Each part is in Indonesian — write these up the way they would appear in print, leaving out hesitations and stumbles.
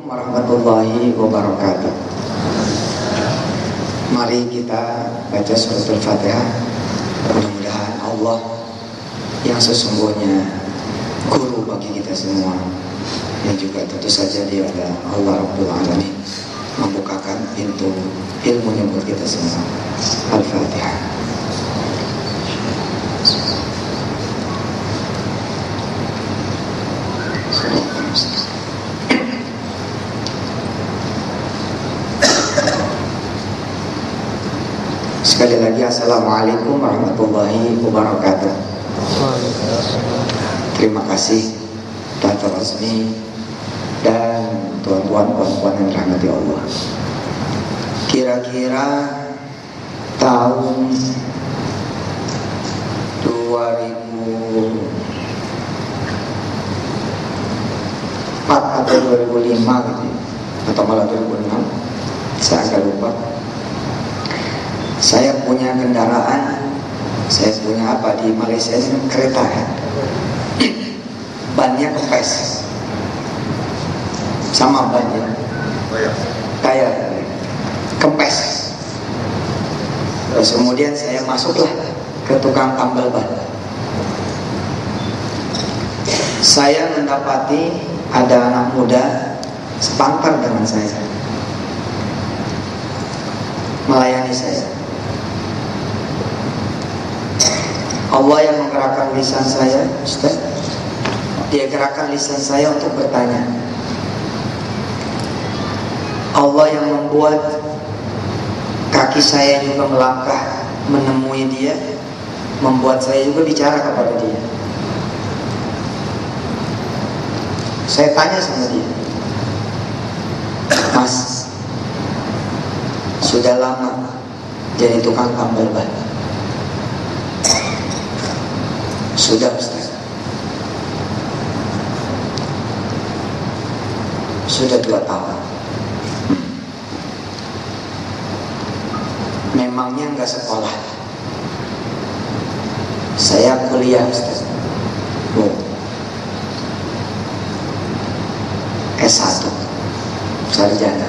warahmatullahi wabarakatuh. Mari kita baca suratul Fatihah. Mudah-mudahan Allah yang sesungguhnya guru bagi kita semua, yang juga tentu saja Dia adalah Allah Rabbul Alamin, membukakan pintu ilmunya buat kita semua. Al-Fatihah. Sekali lagi, Assalamualaikum warahmatullahi wabarakatuh. Terima kasih Dr. Rasmi dan tuan-tuan puan-puan yang dirahmati Allah. Kira-kira tahun 2004 atau 2005 gitu, atau malah 2006, saya agak lupa. Saya punya kendaraan, saya punya apa di Malaysia ini, kereta ya. Bannya kempes, sama bannya kayak kempes. Terus kemudian saya masuklah ke tukang tambal ban. Saya mendapati ada anak muda sepantar dengan saya, melayani saya. Allah yang menggerakkan lisan saya, Ustaz. Dia gerakkan lisan saya untuk bertanya. Allah yang membuat kaki saya juga melangkah menemui Dia, membuat saya juga bicara kepada Dia. Saya tanya sama dia, Mas, sudah lama jadi tukang tambal ban? Sudah, Ustaz. Sudah 2 tahun. Memangnya enggak sekolah? Saya kuliah, Ustaz. S1 sarjana.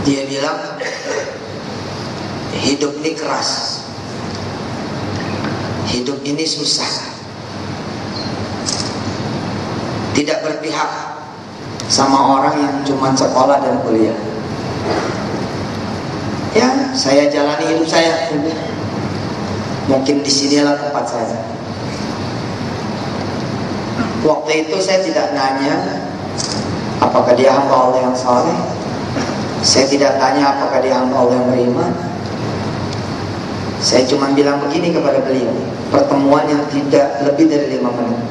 Dia bilang, hidup ini keras, hidup ini susah, tidak berpihak sama orang yang cuma sekolah dan kuliah. Ya, saya jalani hidup saya. Mungkin disinilah tempat saya. Waktu itu saya tidak nanya apakah dia hamba Allah yang saleh. Saya tidak tanya apakah dia hamba Allah yang beriman. Saya cuma bilang begini kepada beliau, pertemuan yang tidak lebih dari 5 menit.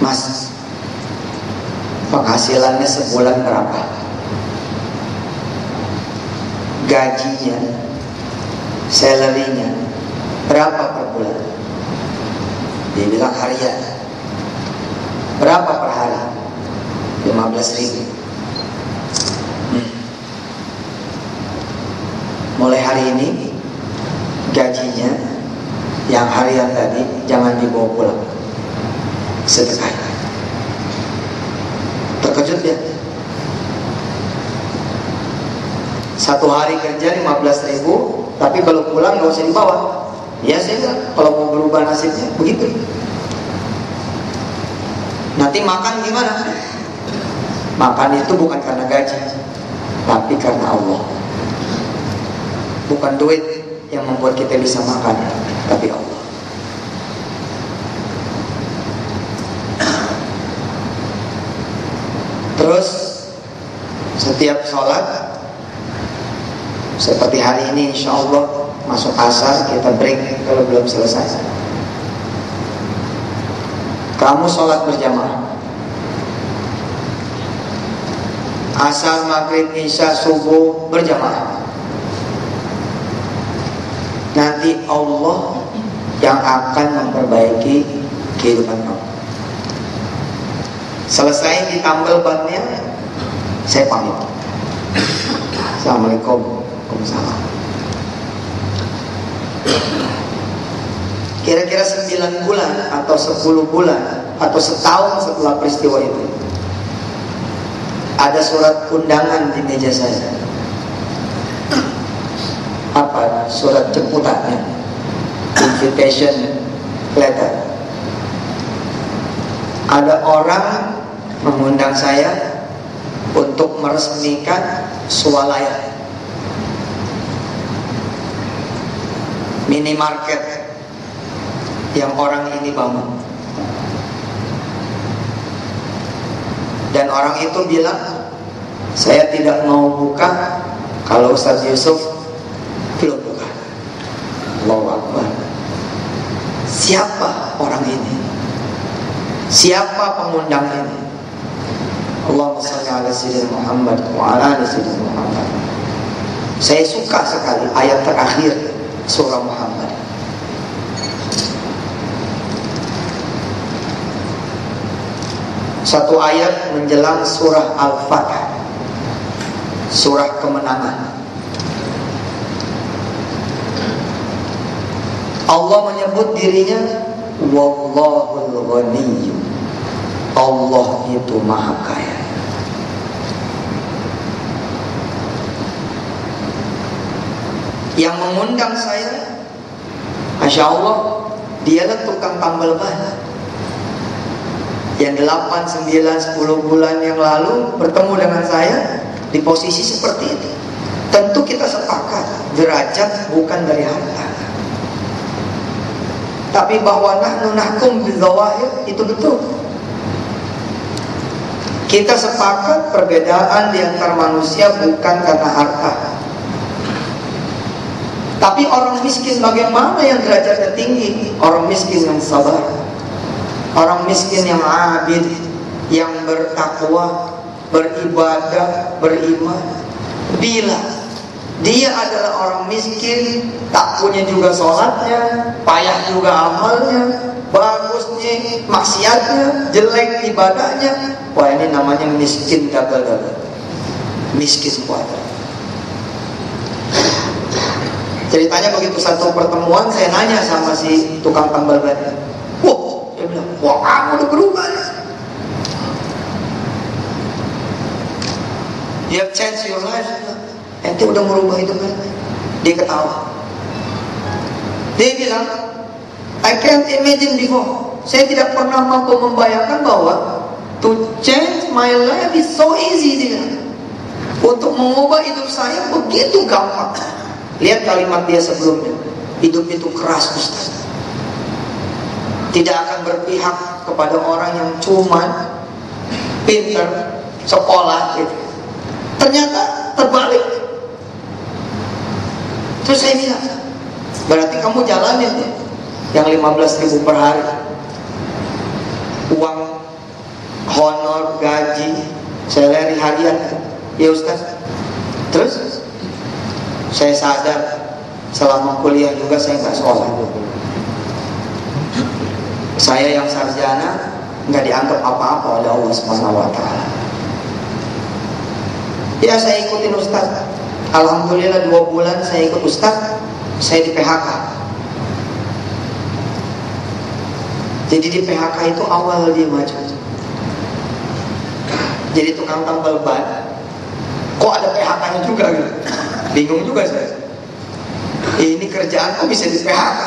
Mas, penghasilannya sebulan berapa? Gajinya, salary-nya berapa per bulan? Dia bilang harian. Berapa per hari? 15.000. Mulai hari ini gajinya yang harian tadi jangan dibawa pulang, sedekah. Terkejut ya. 1 hari kerja 15.000, tapi kalau pulang gak usah dibawa. Ya saya bilang, kalau mau berubah nasibnya begitu. Nanti makan gimana? Makan itu bukan karena gaji, tapi karena Allah. Bukan duit yang membuat kita bisa makan, tapi Allah. Terus setiap sholat, seperti hari ini insya Allah masuk asar, kita break kalau belum selesai. Kamu sholat berjamaah, asar, maghrib, isya, subuh berjamaah. Nanti Allah yang akan memperbaiki kehidupan kamu. Selesai ditambal bannya, saya pamit. Assalamualaikum. Waalaikumsalam. Kira-kira 9 bulan atau 10 bulan atau setahun setelah peristiwa itu, ada surat undangan di meja saya. Apa? Surat jemputannya, invitation letter. Ada orang mengundang saya untuk meresmikan swalayan, minimarket yang orang ini bangun. Dan orang itu bilang, saya tidak mau buka kalau Ustaz Yusuf belum buka. Allahu Akbar. Siapa orang ini? Siapa pengundang ini? Allahumma shalli ala sayyidina Muhammad wa ala ali sayyidina Muhammad. Saya suka sekali ayat terakhir surah Muhammad. Satu ayat menjelang surah Al-Fatah, surah kemenangan. Allah menyebut dirinya Wallahul Ghaniyyu. Allah itu maha kaya. Yang mengundang saya, Masya Allah, dialah tukang tambal ban yang 8, 9, 10 bulan yang lalu bertemu dengan saya di posisi seperti itu. Tentu kita sepakat derajat bukan dari harta, tapi bahwa nahnu nahkum bidzawahir itu betul. Kita sepakat perbedaan di antara manusia bukan karena harta. Tapi orang miskin bagaimana yang derajatnya tinggi? Orang miskin yang sabar, orang miskin yang abid, yang bertakwa, beribadah, beriman. Bila dia adalah orang miskin, tak punya juga sholatnya, payah juga amalnya, bagusnya maksiatnya, jelek ibadahnya, wah ini namanya miskin double-double, miskin kuadrat. Ceritanya begitu satu pertemuan, saya nanya sama si tukang tambal ban. Wah, dia bilang, wah kamu udah berubah ya. You have changed your life. Ente udah merubah hidup kan? Dia ketawa. Dia bilang, I can't imagine before. Saya tidak pernah mampu membayangkan bahwa to change my life is so easy. Dia untuk mengubah hidup saya begitu gampang. Lihat kalimat dia sebelumnya, hidup itu keras Ustaz. Tidak akan berpihak kepada orang yang cuma pinter, sekolah gitu. Ternyata terbalik. Terus saya bilang, berarti kamu jalanin ya, yang 15.000 per hari, uang honor, gaji, salary harian, ya Ustaz. Terus saya sadar selama kuliah juga saya nggak sekolah. Saya yang sarjana nggak dianggap apa-apa oleh Allah Subhanahu Wa Taala. Ya saya ikutin Ustaz. Alhamdulillah 2 bulan saya ikut Ustaz, saya di PHK. Jadi di PHK itu awal dia maju. Jadi tukang tambal ban, kok ada PHK-nya juga gitu. Bingung juga saya. Ini kerjaan kok bisa di PHK?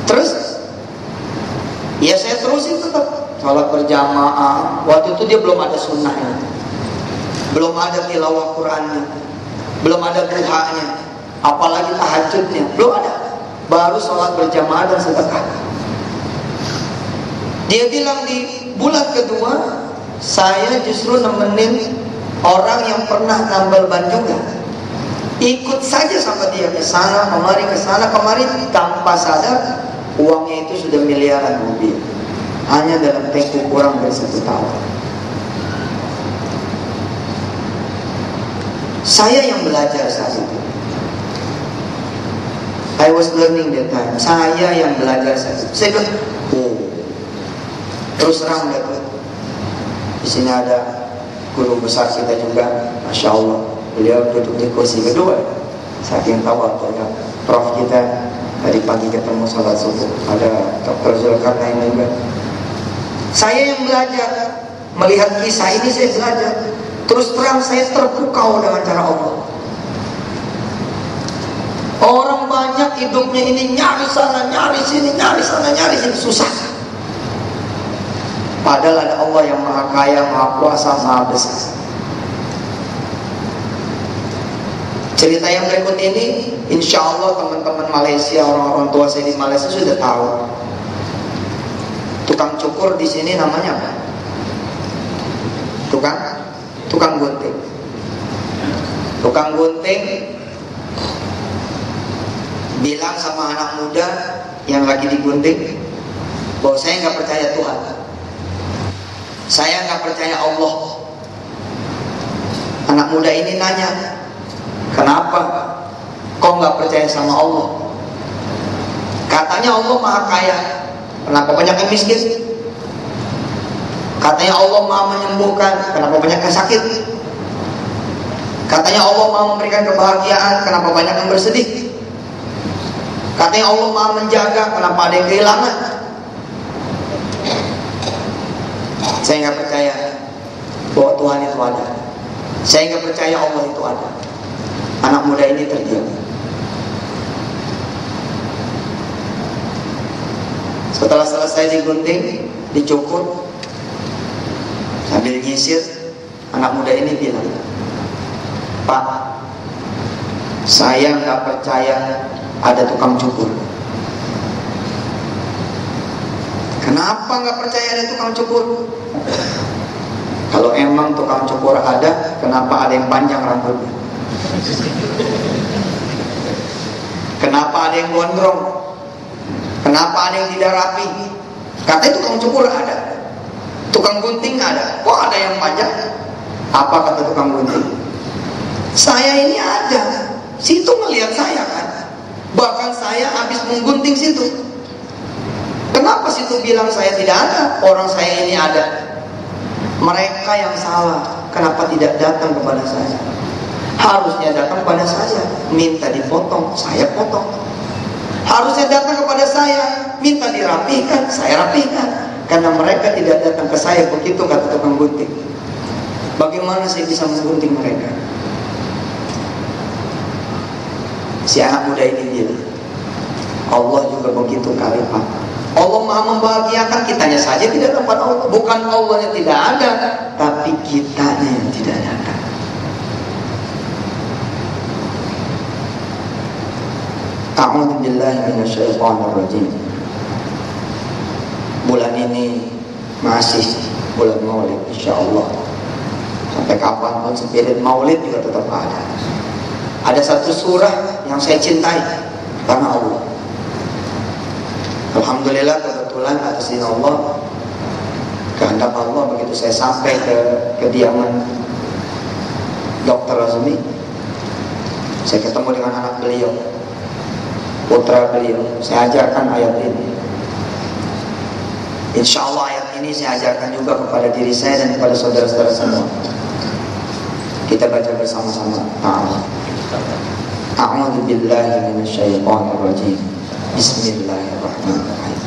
Terus, ya saya terusin tetap sholat berjamaah. Waktu itu dia belum ada sunnahnya, belum ada tilawah Qurannya, belum ada duhanya, apalagi tahajudnya, belum ada. Baru sholat berjamaah dan sedekah. Dia bilang di bulan kedua, saya justru nemenin orang yang pernah nambal ban juga, ikut saja sama dia ke sana kemari, tanpa sadar uangnya itu sudah miliaran rupiah hanya dalam tempo kurang dari 1 tahun. Saya yang belajar saat itu. I was learning that time. Saya yang belajar saat itu. Saya bilang, oh, terus terang betul. Di sini ada guru besar kita juga, Masya Allah, beliau duduk di kursi kedua. Saking tawadhunya Prof kita tadi pagi ketemu salat subuh, ada Dr. Zulkarnain juga. Saya yang belajar, melihat kisah ini saya belajar. Terus terang saya terpukau dengan cara Allah. Orang banyak hidupnya ini nyari sana, nyari sini, nyari sana, nyari sini, susah. Padahal ada Allah yang maha kaya, maha kuasa, maha besar. Cerita yang berikut ini, insya Allah teman-teman Malaysia, orang-orang tua saya di Malaysia sudah tahu. Tukang cukur di sini namanya apa? Tukang gunting. Tukang gunting bilang sama anak muda yang lagi digunting bahwa saya nggak percaya Tuhan, saya nggak percaya Allah. Anak muda ini nanya, kenapa kau nggak percaya sama Allah? Katanya Allah maha kaya, kenapa banyak yang miskin? Katanya Allah maha menyembuhkan, kenapa banyak yang sakit? Katanya Allah maha memberikan kebahagiaan, kenapa banyak yang bersedih? Katanya Allah maha menjaga, kenapa ada yang kehilangan? Saya nggak percaya bahwa Tuhan itu ada. Saya nggak percaya Allah itu ada. Anak muda ini terdiam. Setelah selesai digunting, dicukur, sambil nyisir, anak muda ini bilang, Pak, saya nggak percaya ada tukang cukur. Kenapa nggak percaya ada tukang cukur? Kalau emang tukang cukur ada, kenapa ada yang panjang rambutnya? Kenapa ada yang gondrong? Kenapa ada yang tidak rapi? Katanya tukang cukur ada, tukang gunting ada, kok ada yang panjang? Apa kata tukang gunting? Saya ini ada, situ melihat saya kan, bahkan saya habis menggunting situ. Kenapa situ bilang saya tidak ada, orang saya ini ada? Mereka yang salah, kenapa tidak datang kepada saya? Harusnya datang kepada saya, minta dipotong, saya potong. Harusnya datang kepada saya, minta dirapikan, saya rapikan. Karena mereka tidak datang ke saya, begitu kata tukang gunting. Bagaimana saya bisa menggunting mereka? Si anak muda ini bilang, Allah juga begitu kali Pak. Allah maha membahagiakan, kitanya saja tidak tempat Allah. Bukan Allah yang tidak ada, tapi kitanya yang tidak ada. A'udzu billahi minasyaitonir rajim. Bulan ini masih bulan Maulid, insyaallah. Sampai kapanpun spirit Maulid juga tetap ada. Ada satu surah yang saya cintai karena Allah. Alhamdulillah, kebetulan atas izin Allah, kehendak Allah, begitu saya sampai ke kediaman Dr. Razmi, saya ketemu dengan anak beliau, putra beliau. Saya ajarkan ayat ini. Insya Allah ayat ini saya ajarkan juga kepada diri saya dan kepada saudara-saudara semua. Kita baca bersama-sama. A'udzu billahi minasyaitonir rajim. Bismillahirrahmanirrahim.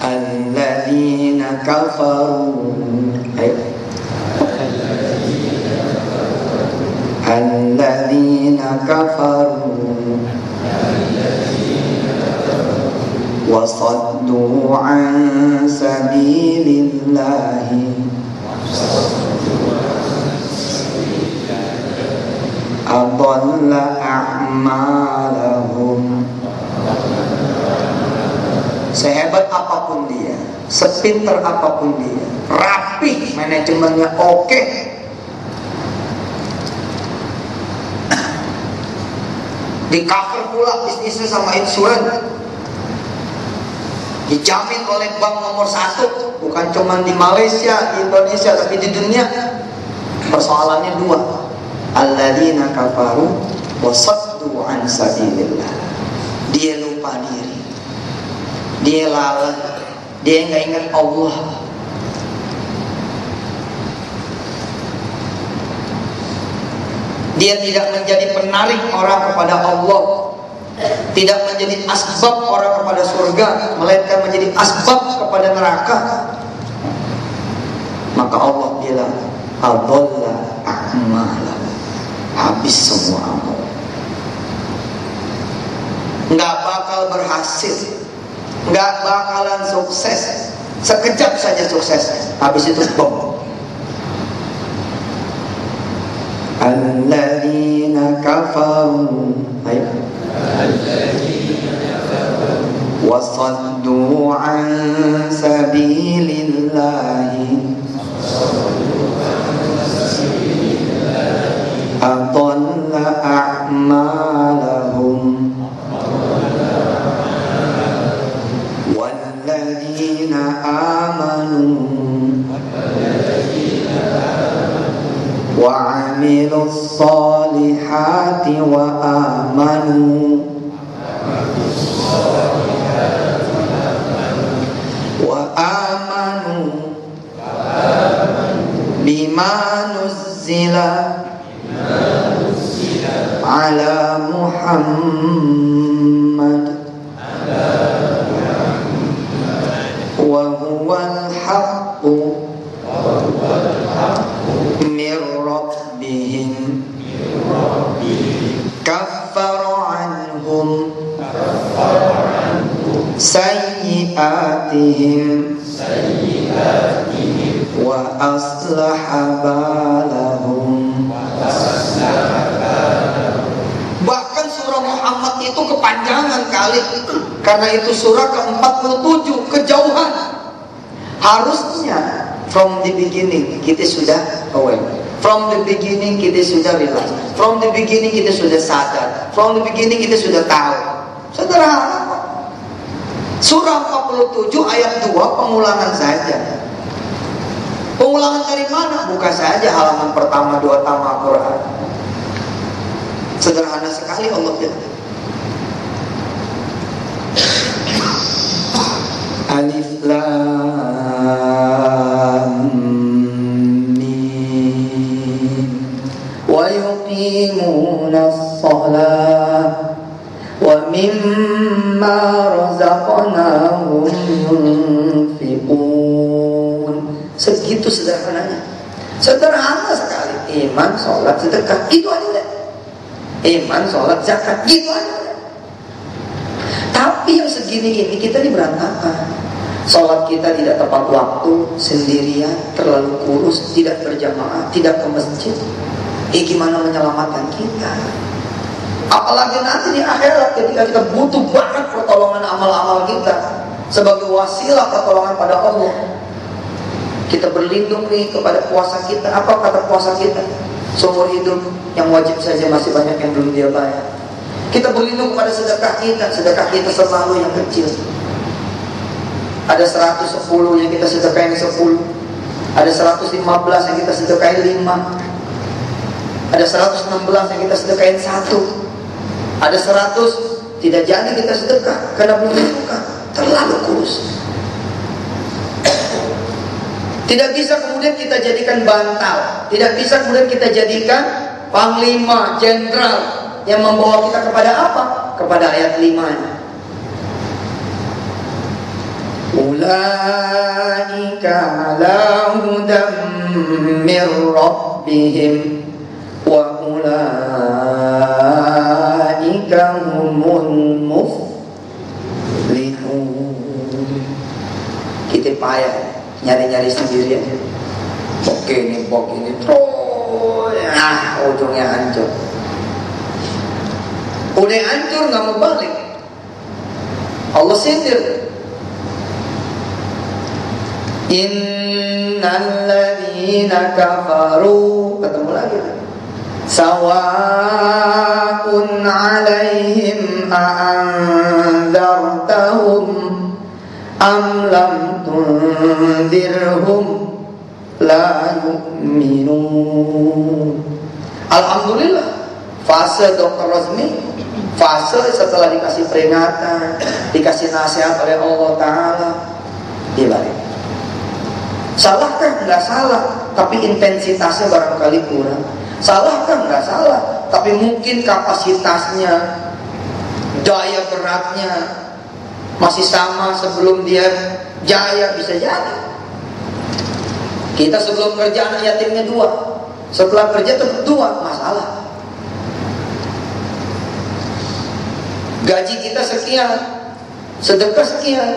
Alladzina kafaru Alladzina kafaru wa saddu an sabilillahi adalla a'malahum. Sehebat apapun dia, sepinter apapun dia, rapi, manajemennya oke, di cover pula bisnisnya sama insurans, dijamin oleh bank nomor 1, bukan cuma di Malaysia, di Indonesia, tapi di dunia. Persoalannya dua, alladzina kafaru wa saddu an sabilillah. Dia lupa diri, dia lalai, dia nggak ingat Allah. Dia tidak menjadi penarik orang kepada Allah, tidak menjadi asbab orang kepada surga, melainkan menjadi asbab kepada neraka. Maka Allah bilang, adalla a'malah, habis semua amal. Nggak bakal berhasil, nggak bakalan sukses. Sekejap saja sukses, habis itu bom. Alladzina kafaru wa saddu an sabilillahi adalla a'malahum walladzina amanu وعملوا الصالحات وآمنوا بما نزل على محمد وهو الحق من ربهم كفر عنهم سيئاتهم وأصلح بالهم. Bahkan surah Muhammad itu kepanjangan kali, karena itu surah ke-47, kejauhan. Harusnya from the beginning kita sudah aware, from the beginning kita sudah realize, from the beginning kita sudah sadar, from the beginning kita sudah tahu. Sederhana kok. Surah 47 ayat 2 pengulangan saja. Pengulangan dari mana? Buka saja halaman pertama 2 tamat Quran. Sederhana sekali Allah bilang. Alif Lam Mim wa yuqimuna as-salah wa mimma razaqnahum yunfiqun. Segitu sederhananya. Sederhana sekali. Iman, sholat, sedekah, itu aja. Iman, sholat, zakat, gitu aja. Tapi yang segini ini kita ini berantakan. Sholat kita tidak tepat waktu, sendirian, terlalu kurus, tidak berjamaah, tidak ke masjid. Ini gimana menyelamatkan kita? Apalagi nanti di akhirat ketika kita butuh banget pertolongan amal-amal kita sebagai wasilah pertolongan pada Allah. Kita berlindung nih kepada puasa kita. Apa kata puasa kita? Seumur hidup yang wajib saja masih banyak yang belum dia bayar. Kita berlindung kepada sedekah kita selalu yang kecil. Ada 110 yang kita sedekahin 10. Ada 115 yang kita sedekahin 5. Ada 116 yang kita sedekahin 1. Ada 100 tidak jadi kita sedekah karena belum suka, terlalu kurus. Tidak bisa kemudian kita jadikan bantal, tidak bisa kemudian kita jadikan panglima, jenderal yang membawa kita kepada apa? Kepada ayat 5-nya. Ulaika ala hudam mir rabbihim wa ulaika humul muflihun. Kita payah nyari-nyari sendiri aja. Bok ini terus ujungnya hancur. Udah hancur nggak mau balik. Allah sindir. Innal ladzina kafaru, ketemu lagi. Sawa'un 'alaihim a'anzartahum am lam tunzirhum la yu'minun. Alhamdulillah, fase Dr. Rozmi, fase setelah dikasih peringatan, dikasih nasihat oleh Allah Ta'ala, dia balik. Salahkah? Nggak salah, tapi intensitasnya barangkali kurang. Salahkah? Nggak salah, tapi mungkin kapasitasnya, daya beratnya masih sama sebelum dia jaya, bisa jadi. Kita sebelum kerja anak yatimnya 2, setelah kerja tetap 2, masalah. Gaji kita sekian, sedekah sekian,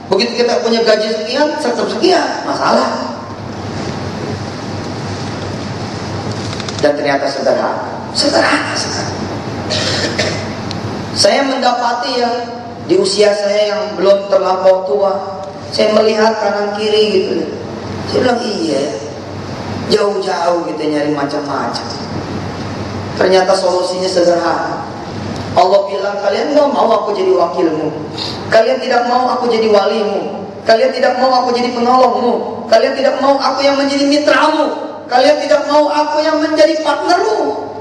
begitu kita punya gaji sekian, tetap sekian, masalah. Dan ternyata sederhana sekali. Saya mendapati ya, di usia saya yang belum terlampau tua, saya melihat kanan kiri gitu. Saya bilang iya ya, jauh-jauh gitu nyari macam-macam. Ternyata solusinya sederhana. Allah bilang, kalian gak mau aku jadi wakilmu, kalian tidak mau aku jadi walimu, kalian tidak mau aku jadi penolongmu, kalian tidak mau aku yang menjadi mitramu, kalian tidak mau aku yang menjadi partnermu.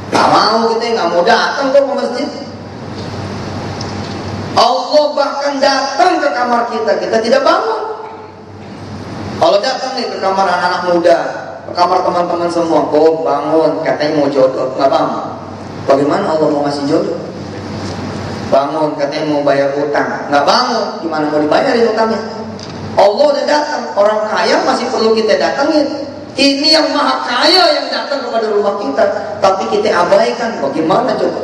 Gak mau, kita gak mau datang kok ke masjid. Allah bahkan datang ke kamar kita, kita tidak bangun. Kalau datang nih ke kamar anak-anak muda, ke kamar teman-teman semua, kok bangun, katanya mau jodoh, gak bangun. Bagaimana Allah mau ngasih jodoh? Bangun, katanya mau bayar utang, nggak bangun, gimana mau dibayarin utangnya? Allah udah datang, orang kaya masih perlu kita datangin. Ini yang maha kaya yang datang kepada rumah kita, tapi kita abaikan, bagaimana coba?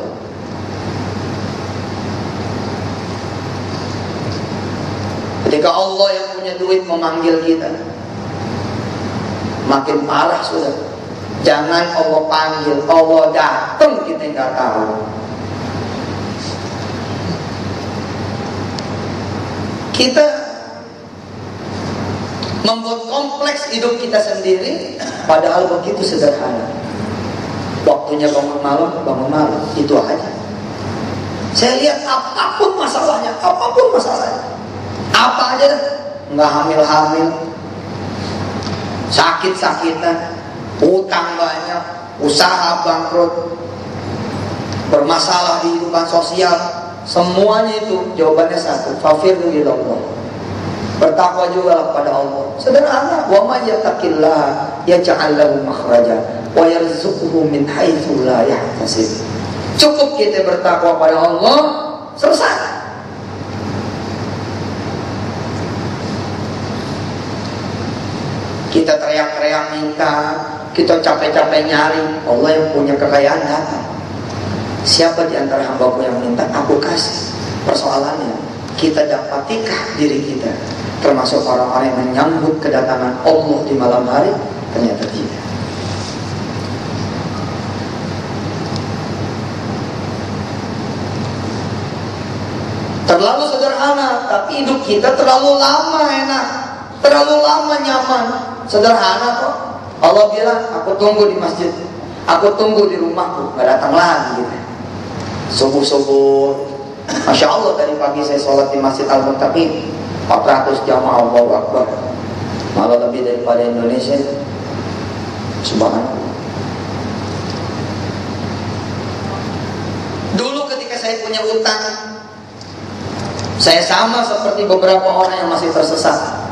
Ketika Allah yang punya duit memanggil kita, makin parah sudah. Jangan Allah panggil, Allah datang, kita nggak tahu. Kita membuat kompleks hidup kita sendiri, padahal begitu sederhana. Waktunya bangun malam, itu aja. Saya lihat apapun masalahnya, apa aja dah, nggak hamil, sakit-sakitan, utang banyak, usaha bangkrut, bermasalah di kehidupan sosial, semuanya itu jawabannya satu, fafirru ilallah. Bertakwa juga pada Allah. Sederhana, wa may yattaqillah yaj'al lahu makhraja wa yarzuqhu min haitsu la yahtasib. Cukup kita bertakwa pada Allah, selesai. Kita teriak-teriak minta, kita capek-capek nyari, Allah yang punya kekayaan datang. Siapa di antara hambaku yang minta, aku kasih. Persoalannya, kita dapatikah diri kita termasuk orang-orang yang menyambut kedatangan Allah di malam hari? Ternyata tidak. Terlalu sederhana, tapi hidup kita terlalu lama enak, terlalu lama nyaman. Sederhana kok. Allah bilang, aku tunggu di masjid, aku tunggu di rumahku, gak datang lagi gitu. Subuh-subuh, Masya Allah, tadi pagi saya sholat di Masjid Al-Muttaqin 400 jamaah, Allahu Akbar, malah lebih daripada Indonesia. Subhanallah. Dulu ketika saya punya utang, saya sama seperti beberapa orang yang masih tersesat.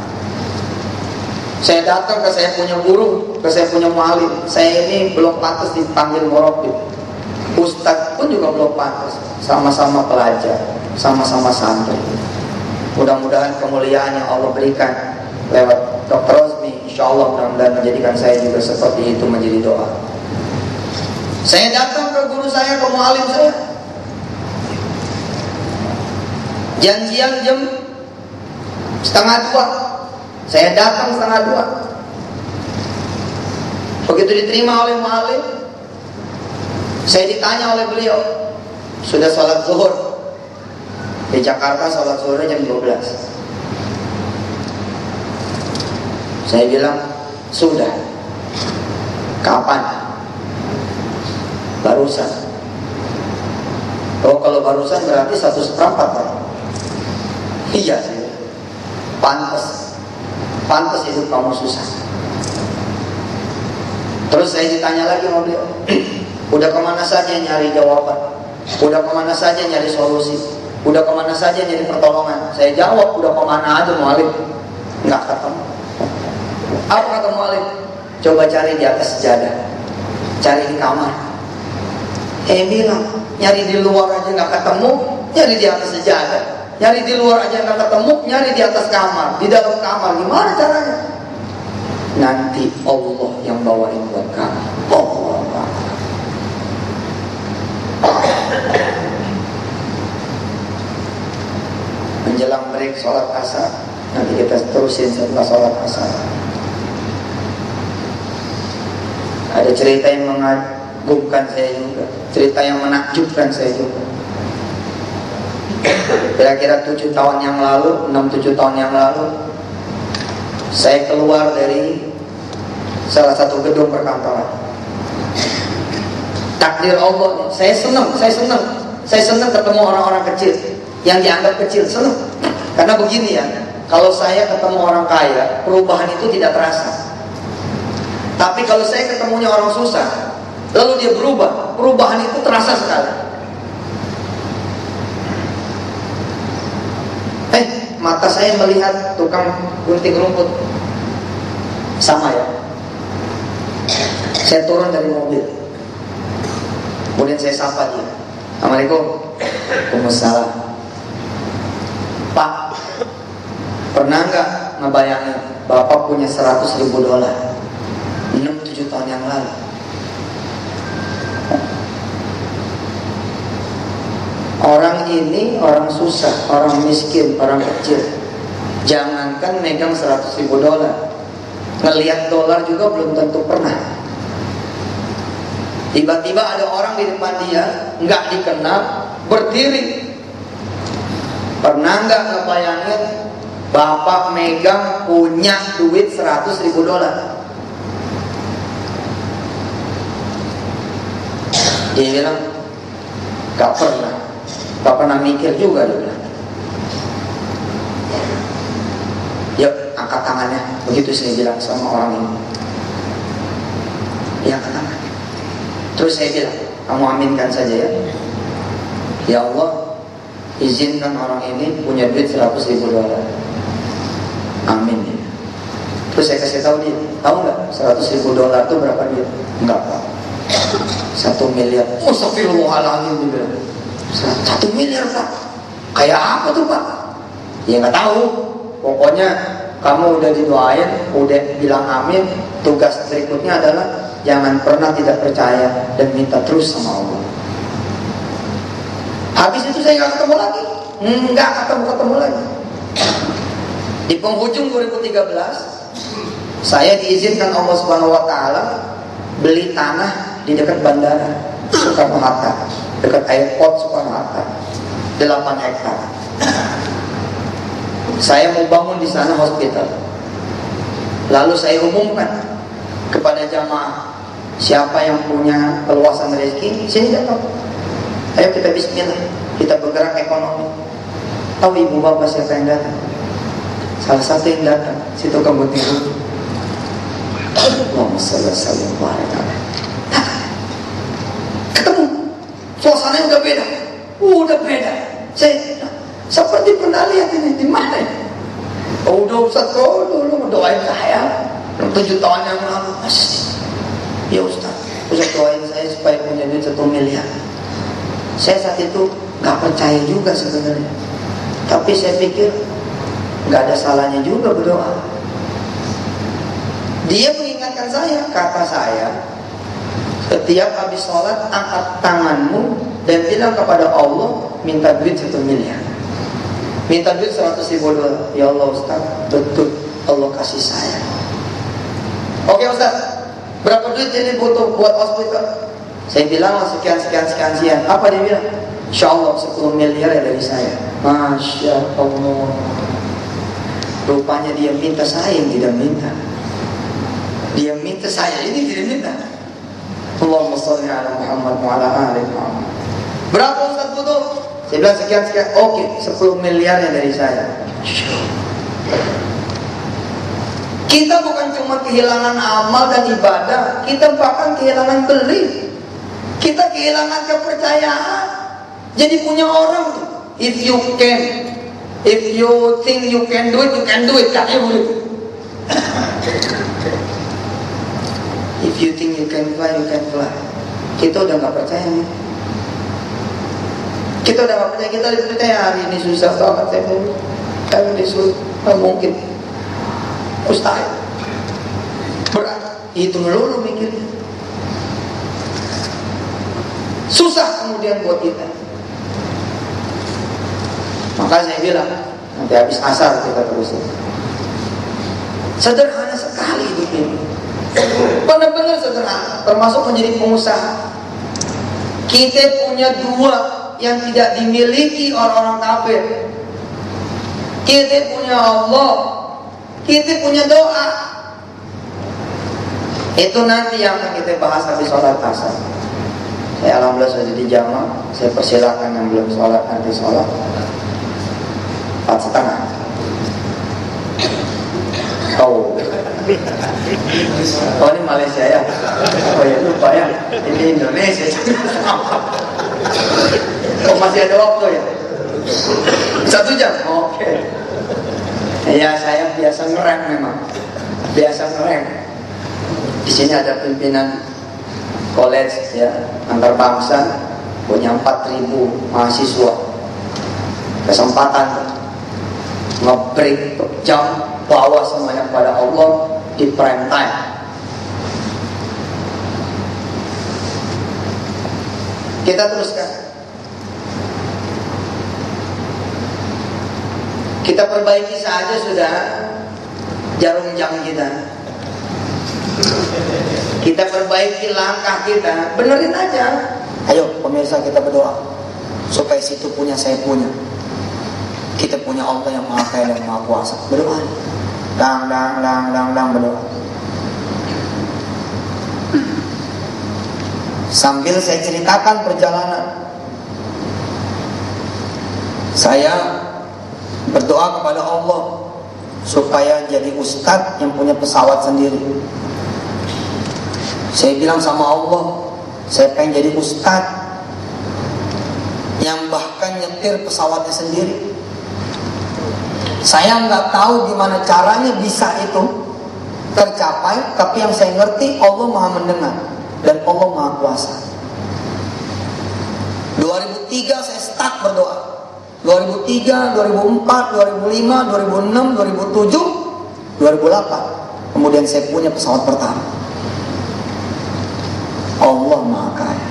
Saya datang ke saya punya guru, ke saya punya mualim. Saya ini belum pantas dipanggil murabbih. Ustadz pun juga belum pantas. Sama-sama pelajar, sama-sama santri. Mudah-mudahan kemuliaan yang Allah berikan lewat Dr. Rosmi, insya Allah mudah-mudahan menjadikan saya juga seperti itu, menjadi doa. Saya datang ke guru saya, ke mualim saya. Janjian jam 1:30. Saya datang 1:30. Begitu diterima oleh mualim, saya ditanya oleh beliau, sudah sholat zuhur? Di Jakarta sholat zuhurnya jam 12. Saya bilang, sudah. Kapan? Barusan. Oh, kalau barusan berarti 1/4, Pak. Iya, pantas hidup kamu susah. Terus saya ditanya lagi sama beliau, udah kemana saja nyari jawaban, udah kemana saja nyari solusi, udah kemana saja nyari pertolongan? Saya jawab, udah kemana aja mualim, nggak ketemu. Apa kata mualim? Coba cari di atas sejadah, cari di kamar. bilang, nyari di luar aja nggak ketemu, nyari di atas sejadah. Nyari di luar aja nggak ketemu, nyari di atas kamar, di dalam kamar, gimana caranya? Nanti Allah yang bawain buat kamu. Allah. Menjelang break sholat asar, nanti kita terusin setelah sholat asar. Ada cerita yang mengagumkan saya juga, cerita yang menakjubkan saya juga. Kira-kira 7 tahun yang lalu, 6-7 tahun yang lalu, saya keluar dari salah satu gedung perkantoran. Takdir Allah, saya senang ketemu orang-orang kecil yang dianggap kecil, senang. Karena begini ya, kalau saya ketemu orang kaya, perubahan itu tidak terasa. Tapi kalau saya ketemunya orang susah, lalu dia berubah, perubahan itu terasa sekali. Mata saya melihat tukang gunting rumput, sama ya. Saya turun dari mobil, kemudian saya sapa dia. Assalamualaikum. Waalaikumsalam. Pak, pernah nggak ngebayangin Bapak punya $100.000 6-7 tahun yang lalu? Orang ini orang susah, orang miskin, orang kecil. Jangankan megang $100.000, ngelihat dolar juga belum tentu pernah. Tiba-tiba ada orang di depan dia, nggak dikenal, berdiri. Pernah nggak ngebayangin Bapak megang punya duit $100.000? Dia bilang, gak pernah. Gak pernah mikir juga, dia bilang. Yuk, angkat tangannya. Begitu saya bilang sama orang ini. Ya, angkat tangan. Terus saya bilang, kamu aminkan saja ya. Ya Allah, izinkan orang ini punya duit $100.000. Amin ya. Terus saya kasih tahu dia, tahu nggak $100.000 itu berapa duit? Enggak Pak, 1 miliar. Astagfirullahaladzim, dia bilang. 1 miliar Pak, kayak apa tuh Pak? Ya nggak tahu. Pokoknya kamu udah didoain, udah bilang amin. Tugas berikutnya adalah jangan pernah tidak percaya dan minta terus sama Allah. Habis itu saya nggak ketemu lagi, nggak ketemu lagi. Di penghujung 2013, saya diizinkan Allah Subhanahu Wa Taala beli tanah di dekat bandara Soekarno-Hatta, dekat airport Soekarno-Hatta, 8 hektar. Saya mau bangun di sana hospital. Lalu saya umumkan kepada jamaah, siapa yang punya keluasan rezeki, sini datang. Ayo kita bismillah, kita bergerak ekonomi. Tahu ibu bapak siapa yang datang? Salah satu yang datang, si tukang gunting rumput. Allahumma shalli alaihi wa sallam. Ketemu, suasananya udah beda. Saya seperti pernah lihat ini di mana? Oh, udah Ustaz, dulu doain saya 7 tahun yang lalu. Ya Ustaz doain saya supaya punya duit 1 miliar. Saya saat itu nggak percaya juga sebenarnya, tapi saya pikir nggak ada salahnya juga berdoa. Dia mengingatkan saya, kata saya, setiap habis sholat angkat tanganmu dan bilang kepada Allah, minta duit 1 miliar, minta duit $100.000. Ya Allah Ustaz, betul Allah kasih saya. Oke Ustaz, berapa duit ini butuh buat hospital? Saya bilang sekian. Apa dia bilang? Insya Allah 10 miliar ya dari saya. Masya Allah. Rupanya dia minta, saya yang tidak minta. Dia minta, saya ini tidak minta. Allahumma sholli ala Muhammad wa ala ali Muhammad. Berapa Ustaz butuh? Saya bilang sekian. Oke, 10 miliar yang dari saya. Kita bukan cuma kehilangan amal dan ibadah, kita bahkan kehilangan beli. Kita kehilangan kepercayaan. Jadi punya orang, if you think you can do it, you can do it. Katanya begitu. If you think you can fly, you can fly. Kita udah nggak percaya nih. Kita udah gak percaya, kita dipercaya hari ini susah banget saya mau. Hari ini sulit, gak mungkin, mustahil, berat. Itu melulu mikirnya. Susah kemudian buat kita. Maka saya bilang, nanti habis asar kita terusin. Sederhana sekali hidup ini, benar-benar sederhana. Termasuk menjadi pengusaha. Kita punya dua yang tidak dimiliki orang-orang kafir. Kita punya Allah, kita punya doa. Itu nanti yang akan kita bahas habis sholat asar. Saya alhamdulillah sudah di jamaah. Saya persilakan yang belum sholat nanti sholat 4:30. Oh, ini Malaysia ya? Oh ya lupa ya. Ini Indonesia. Oh masih ada waktu ya? 1 jam? Oke. Ya saya biasa ngerem memang. Biasa ngerem. Di sini ada pimpinan college ya, antar bangsa, punya 4.000 mahasiswa. Kesempatan nge-break jam, bawa semuanya kepada Allah di prime time. Kita teruskan. Kita perbaiki saja sudah jarum jam kita. Kita perbaiki langkah kita, benerin aja. Ayo pemirsa kita berdoa supaya situ punya, saya punya. Kita punya Allah yang Maha Kaya dan Maha Kuasa. Berdoa. Dang berdoa. Sambil saya ceritakan perjalanan, saya berdoa kepada Allah supaya jadi ustadz yang punya pesawat sendiri. Saya bilang sama Allah, saya pengen jadi ustadz yang bahkan nyetir pesawatnya sendiri. Saya nggak tahu gimana caranya bisa itu tercapai, tapi yang saya ngerti Allah Maha mendengar dan Allah Maha Kuasa. 2003 saya start berdoa. 2003, 2004, 2005, 2006, 2007, 2008. Kemudian saya punya pesawat pertama. Allah Maha Kaya.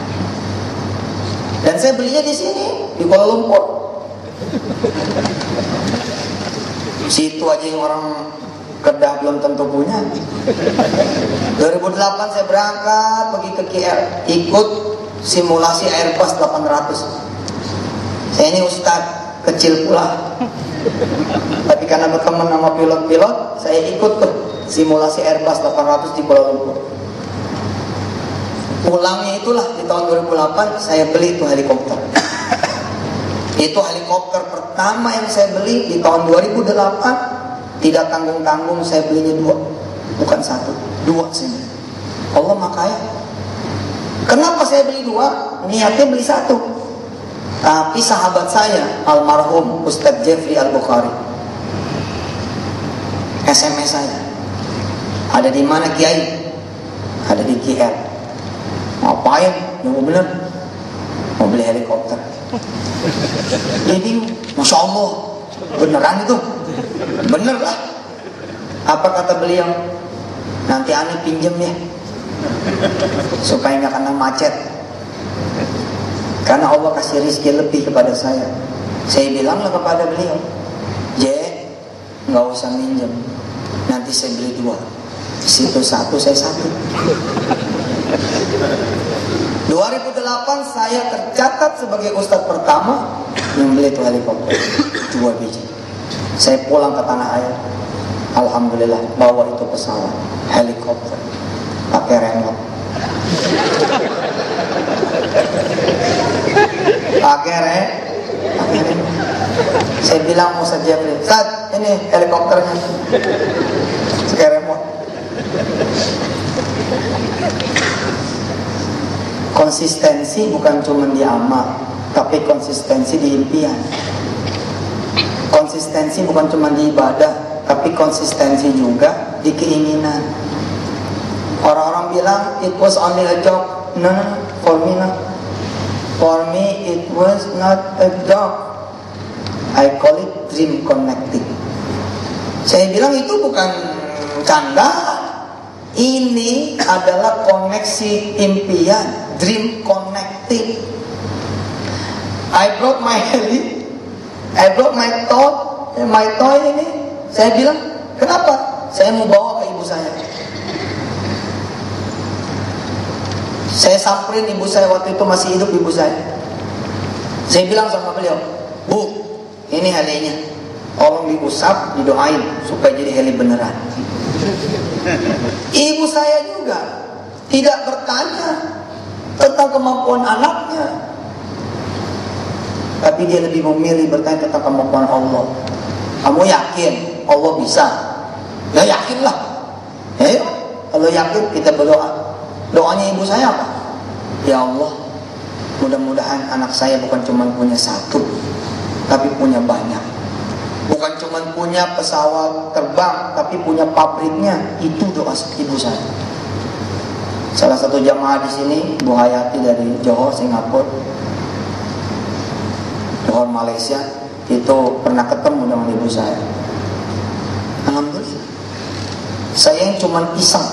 Dan saya belinya di sini, di Kuala Lumpur. Situ aja yang orang Kedah belum tentu punya. 2008 saya berangkat pergi ke KL, ikut simulasi Airbus 800. Saya ini ustadz kecil pula, tapi karena berteman sama pilot-pilot, saya ikut tuh simulasi Airbus 800 di Kuala Lumpur. Pulangnya itulah di tahun 2008 saya beli itu helikopter. Itu helikopter pertama yang saya beli di tahun 2008. Tidak tanggung-tanggung, saya belinya 2, bukan 1, 2 saya beli. Allah Maha Kaya. Kenapa saya beli 2? Niatnya beli 1. Tapi sahabat saya almarhum Ustadz Jeffrey Al-Bukhari SMS saya, ada di mana Kiai? Ada di KL. Ngapain? Yang bener mau beli helikopter. Jadi Masya Allah, beneran itu? Bener lah. Apa kata beliau? Nanti aneh pinjem ya, supaya gak kena macet. Karena Allah kasih rezeki lebih kepada saya. Saya bilanglah kepada beliau, gak usah minjem, nanti saya beli 2. Situ 1, saya 1. 2008 saya tercatat sebagai ustadz pertama yang beli itu helikopter 2 biji. Saya pulang ke tanah air, alhamdulillah bawa itu pesawat helikopter pakai remote. Pakai remote. Saya bilang mau saja beli, Ustaz, ini helikopternya pakai remote. Konsistensi bukan cuma di amal, tapi konsistensi di impian. Konsistensi bukan cuma di ibadah, tapi konsistensi juga di keinginan. Orang-orang bilang it was only a joke. No, for me not. For me it was not a dog. I call it dream connecting. Saya bilang itu bukan canda. Ini adalah koneksi impian, dream connecting. I brought my heli, I brought my toy ini. Saya bilang, kenapa? Saya mau bawa ke ibu saya. Saya samperin ibu saya waktu itu masih hidup ibu saya. Saya bilang sama beliau, Bu, ini helinya, tolong diusap, didoain supaya jadi heli beneran. Ibu saya juga tidak bertanya tentang kemampuan anaknya, tapi dia lebih memilih bertanya tentang kemampuan Allah. Kamu yakin Allah bisa? Ya yakinlah. Kalau yakin kita berdoa. Doanya ibu saya apa? Ya Allah, mudah-mudahan anak saya bukan cuma punya satu, tapi punya banyak. Bukan cuma punya pesawat terbang, tapi punya pabriknya. Itu doa ibu saya. Salah satu jamaah di sini, Bu Hayati dari Johor, Singapura, Johor, Malaysia, itu pernah ketemu dengan ibu saya. Alhamdulillah. Saya yang cuma iseng,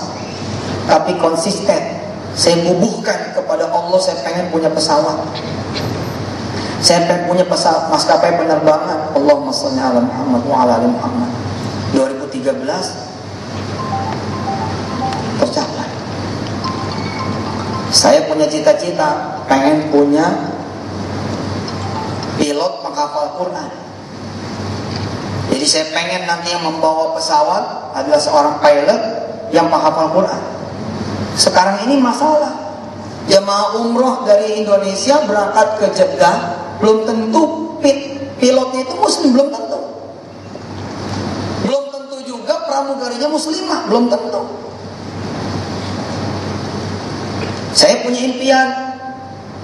tapi konsisten. Saya bubuhkan kepada Allah, saya pengen punya pesawat. Saya pengen punya pesawat maskapai penerbangan. Allahumma shalli ala Muhammad wa ala ali Muhammad. 2013 tercapai. Saya punya cita-cita pengen punya pilot penghafal Quran. Jadi saya pengen nanti yang membawa pesawat adalah seorang pilot yang penghafal Quran. Sekarang ini masalah, jemaah umroh dari Indonesia berangkat ke Jeddah, belum tentu pilotnya itu muslim, belum tentu. Belum tentu juga pramugarinya muslimah, belum tentu. Saya punya impian,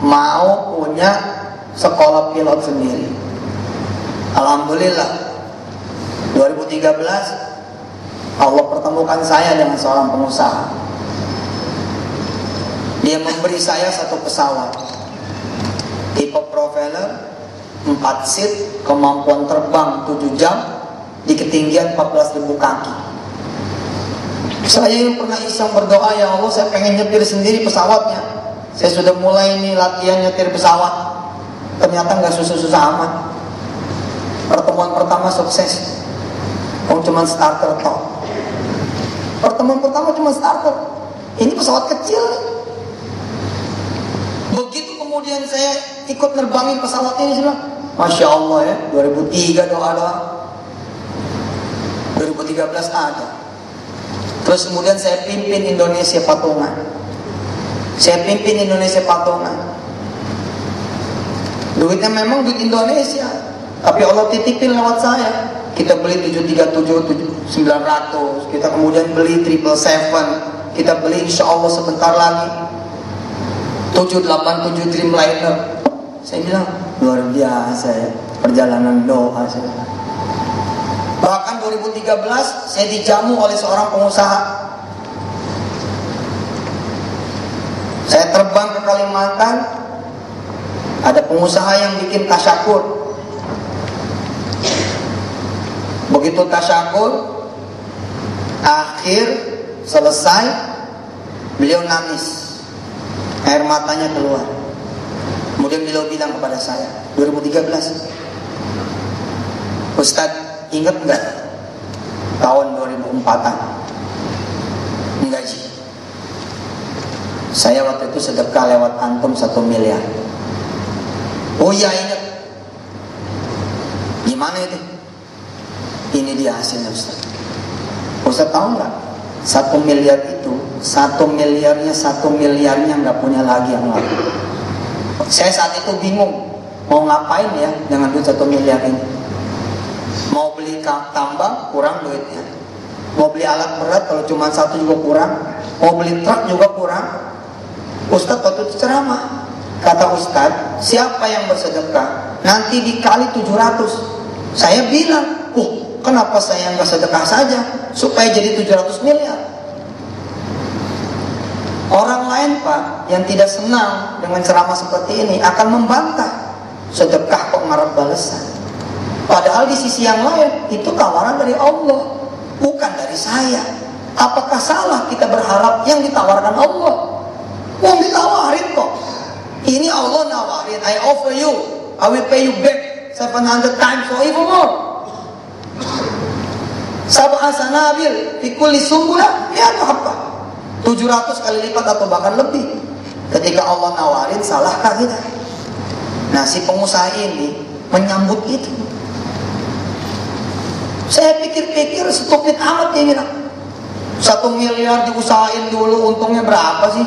mau punya sekolah pilot sendiri. Alhamdulillah 2013 Allah pertemukan saya dengan seorang pengusaha. Dia memberi saya satu pesawat tipe propeller 4 seat, kemampuan terbang 7 jam di ketinggian 14.000 kaki. Saya yang pernah iseng berdoa, ya Allah saya pengen nyetir sendiri pesawatnya. Saya sudah mulai ini latihan nyetir pesawat, ternyata gak susah-susah amat. Pertemuan pertama sukses, cuma starter toh. Pertemuan pertama cuma starter. Ini pesawat kecil nih. Begitu kemudian saya ikut nerbangin pesawat ini, saya bilang, Masya Allah ya, 2003 doa-doa, 2013 ada. Terus kemudian saya pimpin Indonesia patungan. Saya pimpin Indonesia patungan. Duitnya memang duit Indonesia, tapi Allah titipin lewat saya. Kita beli 737, 900, kita kemudian beli 777, kita beli insya Allah sebentar lagi 787 Dreamliner. Saya bilang luar biasa ya, perjalanan doa saya. Bahkan 2013 saya dijamu oleh seorang pengusaha. Saya terbang ke Kalimantan, ada pengusaha yang bikin tasyakur. Begitu tasyakur, akhir selesai, beliau nangis. Air matanya keluar. Kemudian beliau bilang kepada saya 2013, Ustadz, ingat enggak tahun 2004-an menggaji saya waktu itu sedekah lewat antum 1 miliar. Oh iya ingat. Gimana itu? Ini dia hasilnya Ustadz. Ustadz tahu enggak, 1 miliar itu 1 miliarnya nggak punya lagi yang lain. Saya saat itu bingung mau ngapain ya dengan duit 1 miliar ini. Mau beli tambang kurang duitnya, mau beli alat berat kalau cuma 1 juga kurang, mau beli truk juga kurang. Ustadz waktu itu ceramah, kata Ustadz, siapa yang bersedekah nanti dikali 700. Saya bilang, kenapa saya nggak sedekah saja supaya jadi 700 miliar? Orang lain Pak yang tidak senang dengan ceramah seperti ini akan membantah. sedekah kok ngarep balasan. Padahal di sisi yang lain itu tawaran dari Allah, bukan dari saya. Apakah salah kita berharap yang ditawarkan Allah? Wong ditawarin kok. Ini Allah nawarin, I offer you, I will pay you back 700 times or even more. Sab'a sanabil fi kulli sumbulah ya apa? 700 kali lipat atau bahkan lebih. Ketika Allah nawarin, salahkah kita? Nah, si pengusaha ini menyambut itu. Saya pikir-pikir stupid amat dia bilang. 1 miliar diusahain dulu, untungnya berapa sih?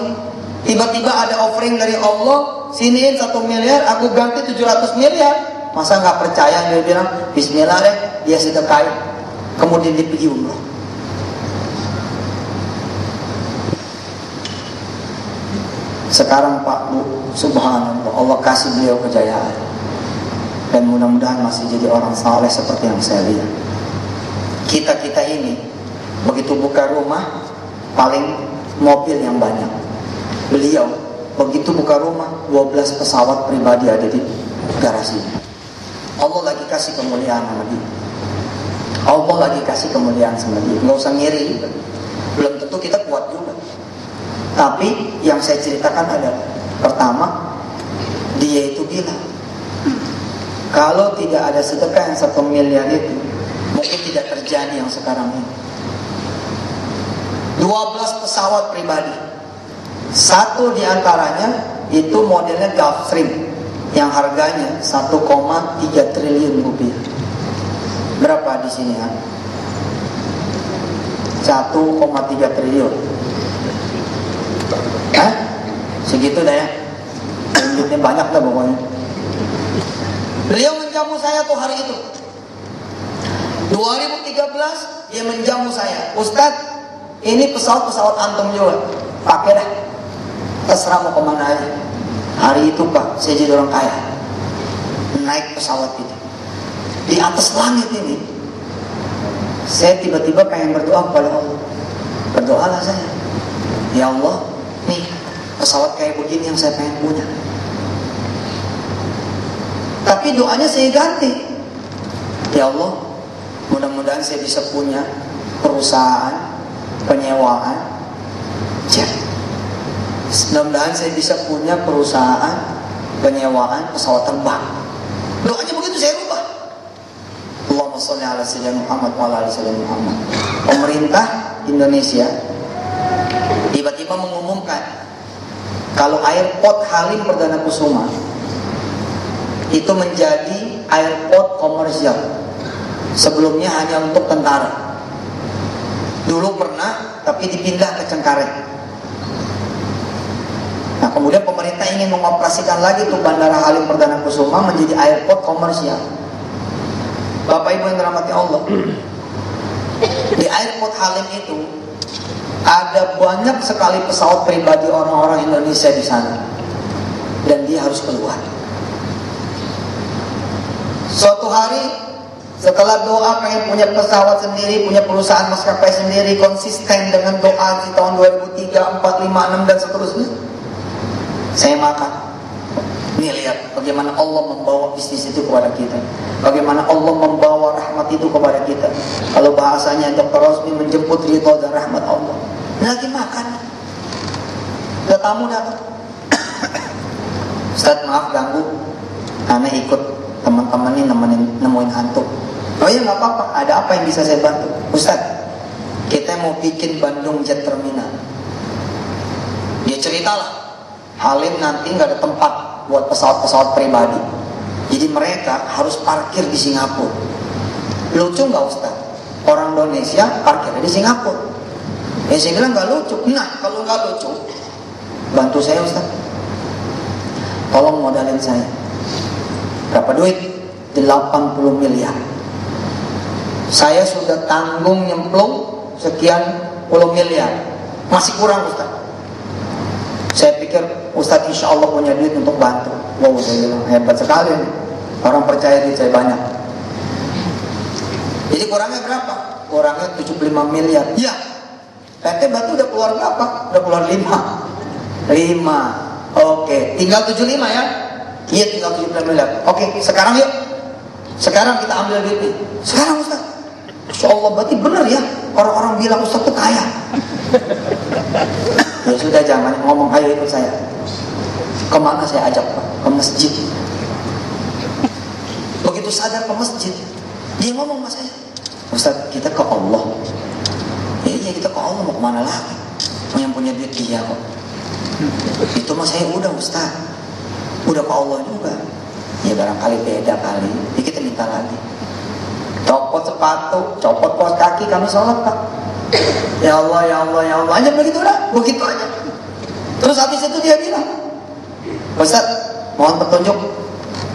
Tiba-tiba ada offering dari Allah, siniin 1 miliar, aku ganti 700 miliar. Masa nggak percaya? Dia bilang, Bismillah deh, dia sedekahin. Kemudian dia pergi umrah. Sekarang Pak Bu, subhanallah, Allah kasih beliau kejayaan. Dan mudah-mudahan masih jadi orang saleh seperti yang saya lihat. Kita ini, begitu buka rumah, paling mobil yang banyak. Beliau, begitu buka rumah, 12 pesawat pribadi ada di garasinya. Allah lagi kasih kemuliaan sama dia. Allah lagi kasih kemuliaan sama dia. Nggak usah ngiri juga. Belum tentu kita kuat juga. Tapi yang saya ceritakan adalah, pertama, dia itu bilang, kalau tidak ada sedekah yang 1 miliar itu, mungkin tidak terjadi yang sekarang ini. 12 pesawat pribadi. Satu diantaranya itu modelnya Gulfstream yang harganya 1,3 triliun rupiah. Berapa di sini ya? 1,3 triliun. Segitu dah ya. Duitnya banyak dah pokoknya. Beliau menjamu saya tuh hari itu. 2013 dia menjamu saya. Ustadz, ini pesawat antum juga. Pakai dah. Terserah mau kemana aja. Hari itu Pak, saya jadi orang kaya. Naik pesawat itu. Di atas langit ini, saya tiba-tiba pengen berdoa kepada Allah. Berdoalah saya, ya Allah, nih pesawat kayak begini yang saya pengen punya. Tapi doanya saya ganti, ya Allah, mudah-mudahan saya bisa punya perusahaan penyewaan jet. Mudah-mudahan saya bisa punya perusahaan penyewaan pesawat terbang. Doanya begitu saya rubah. Allahumma sholli ala sayyidina Muhammad wa ala ali sayyidina Muhammad. Pemerintah Indonesia tiba-tiba mengumumkan kalau airport Halim Perdana Kusuma itu menjadi airport komersial. Sebelumnya hanya untuk tentara. Dulu pernah, tapi dipindah ke Cengkareng. Nah, kemudian pemerintah ingin mengoperasikan lagi tuh Bandara Halim Perdana Kusuma menjadi airport komersial. Bapak Ibu yang dirahmati Allah, di airport Halim itu ada banyak sekali pesawat pribadi orang-orang Indonesia di sana, dan dia harus keluar. Suatu hari setelah doa pengen punya pesawat sendiri, punya perusahaan maskapai sendiri, konsisten dengan doa di tahun 2003, 4, 5, 6 dan seterusnya, saya makan. Nih lihat bagaimana Allah membawa bisnis itu kepada kita, bagaimana Allah membawa rahmat itu kepada kita. Kalau bahasanya Dr. Rosmi menjemput ridho dan rahmat Allah. Lagi makan, ada tamu datang. Ustaz maaf ganggu, anak ikut teman-teman ini nemuin hantu. Oh iya nggak apa-apa, ada apa yang bisa saya bantu? Ustaz, kita mau bikin Bandung Jet Terminal. Dia ceritalah, Halim nanti nggak ada tempat buat pesawat-pesawat pribadi. Jadi mereka harus parkir di Singapura. Lucu nggak Ustaz? Orang Indonesia parkirnya di Singapura. Ya saya bilang nggak lucu. Nah kalau nggak lucu, bantu saya Ustaz. Tolong modalin saya. Berapa duit? 80 miliar. Saya sudah tanggung nyemplung sekian puluh miliar. Masih kurang Ustaz. Saya pikir Ustaz insya Allah punya duit untuk bantu. Wow, saya bilang hebat sekali nih. Orang percaya duit saya banyak. Jadi kurangnya berapa? Kurangnya 75 miliar. Ya, PT Batu udah keluar berapa? Udah keluar 5. Oke, tinggal 75 ya. Iya tinggal 17 miliar. Oke, sekarang yuk. Sekarang kita ambil duit. Sekarang Ustaz. Insya Allah berarti benar ya. Orang-orang bilang Ustaz tuh kaya. Ya sudah jangan ngomong, ayo ikut saya. Kemana saya ajak Pak? Ke masjid. Begitu sadar ke masjid, dia ngomong sama saya, Ustaz kita ke Allah. Ya iya kita ke Allah, mau kemana lagi? Yang punya duit dia kok. Itu mah saya udah Ustaz, udah ke Allah juga. Ya barangkali beda kali, ya kita minta lagi. Copot sepatu, copot kaos kaki, kami sholat Pak. Ya Allah, ya Allah, ya Allah, aja begitu dah, begitu aja. Terus habis itu dia bilang, Ustaz, mohon petunjuk,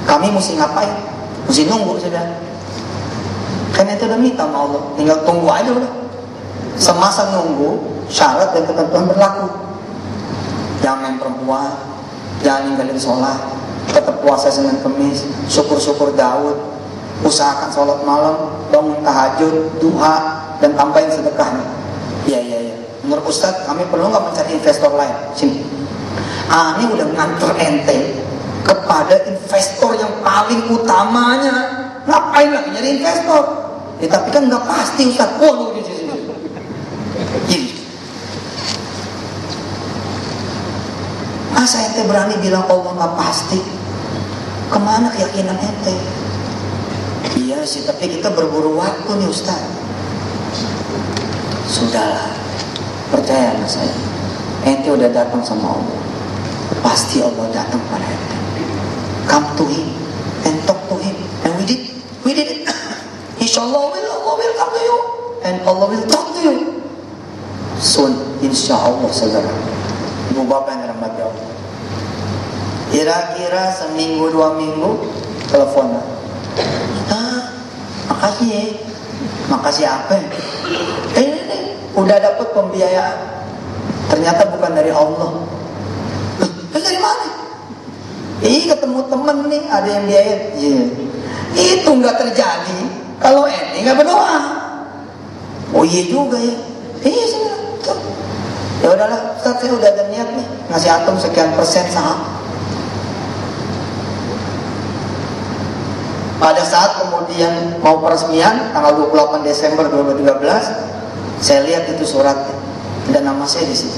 kami mesti ngapain? Mesti nunggu sudah. Kan itu udah minta sama Allah, tinggal tunggu aja udah. Semasa nunggu, syarat dan ketentuan berlaku. Jangan main perempuan, jangan ninggalin sholat, tetap puasa Senin Kemis, syukur-syukur Daud, usahakan sholat malam, bangun tahajud, duha, dan tambahin sedekahnya. Iya. Menurut Ustaz, kami perlu nggak mencari investor lain? Sini. Ini udah nganter ente kepada investor yang paling utamanya. Ngapain lagi nyari investor? Ya tapi kan nggak pasti Ustaz. Waduh, gini. Masa ente berani bilang Allah nggak pasti? Kemana keyakinan ente? Iya sih, tapi kita berburu waktu nih Ustaz. Sudahlah, percaya sama saya. Ente udah datang sama Allah, pasti Allah datang pada ente. Come to Him and talk to Him, and we did it. Insyaallah Allah will come to you, and Allah will talk to you soon. Insyaallah saudara. Ibu bapak yang dirahmati Allah. Kira-kira seminggu 2 minggu telepon. Makasih ya. Makasih apa? Ini udah dapat pembiayaan. Ternyata bukan dari Allah. Dari mana? Ketemu temen nih, ada yang biayain. Itu nggak terjadi kalau ente nggak berdoa. Oh iya juga ya. Iya sih. Ya udahlah, Ustaz saya udah ada niat nih ngasih antum sekian persen saham. Pada saat kemudian mau peresmian tanggal 28 Desember 2013, saya lihat itu suratnya, ada nama saya di situ.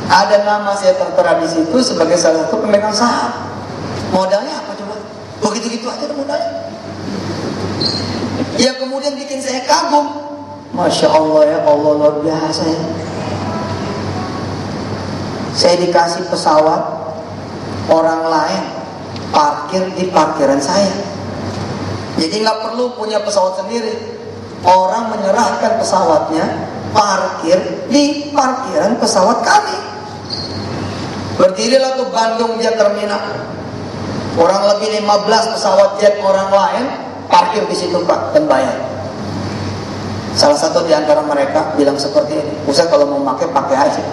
Ada nama saya tertera di situ sebagai salah satu pemegang saham. Modalnya apa coba? Begitu-gitu aja modalnya. Ya kemudian bikin saya kagum. Masya Allah ya Allah, luar biasa ya. Saya dikasih pesawat, orang lain parkir di parkiran saya. Jadi nggak perlu punya pesawat sendiri. Orang menyerahkan pesawatnya parkir di parkiran pesawat kami. Berdirilah tuh Bandung Jet Terminal. Kurang lebih 15 pesawat jet orang lain parkir di situ Pak dan bayar. Salah satu di antara mereka bilang seperti ini, Ustaz kalau mau pakai aja.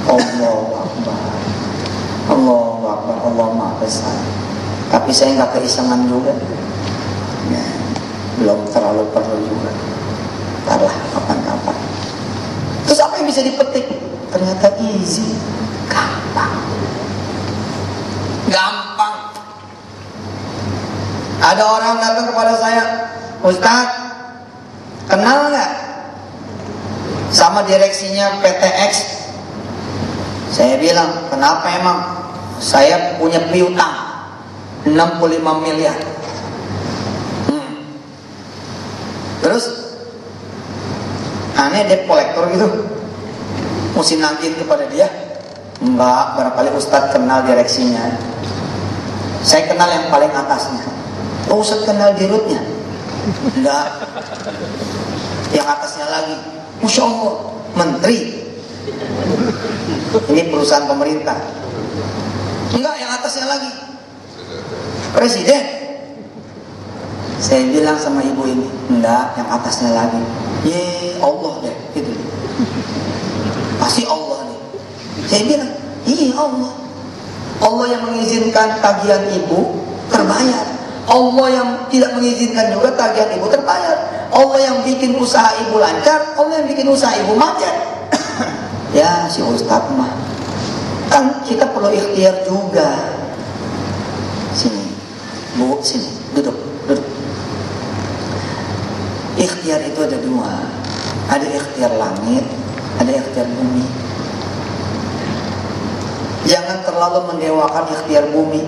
Allahu Akbar, Allahu Akbar, Allah Maha Besar. Tapi saya nggak keisengan juga. Ya, belum terlalu perlu juga. Ntarlah kapan-kapan. Terus apa yang bisa dipetik? Ternyata easy, gampang. Ada orang datang kepada saya, Ustaz, kenal nggak sama direksinya PTX? Saya bilang, kenapa emang? Saya punya piutang 65 miliar. Terus aneh debt collector gitu, mesti nagih kepada dia? Enggak, barangkali Ustadz kenal direksinya. Saya kenal yang paling atasnya. Oh, Ustadz kenal dirutnya? Enggak. Yang atasnya lagi, Masya Allah, menteri. Ini perusahaan pemerintah. Enggak, yang atasnya lagi, presiden. Saya bilang sama ibu ini, enggak, yang atasnya lagi. Ye, Allah deh, gitu. Pasti Allah nih. Saya bilang, iya Allah. Allah yang mengizinkan tagihan ibu terbayar. Allah yang tidak mengizinkan juga tagihan ibu terbayar. Allah yang bikin usaha ibu lancar, Allah yang bikin usaha ibu macet. Ya si Ustadz mah Kan kita perlu ikhtiar juga. Sini, Bu, sini, duduk. Ikhtiar itu ada dua. Ada ikhtiar langit, ada ikhtiar bumi. Jangan terlalu mendewakan ikhtiar bumi.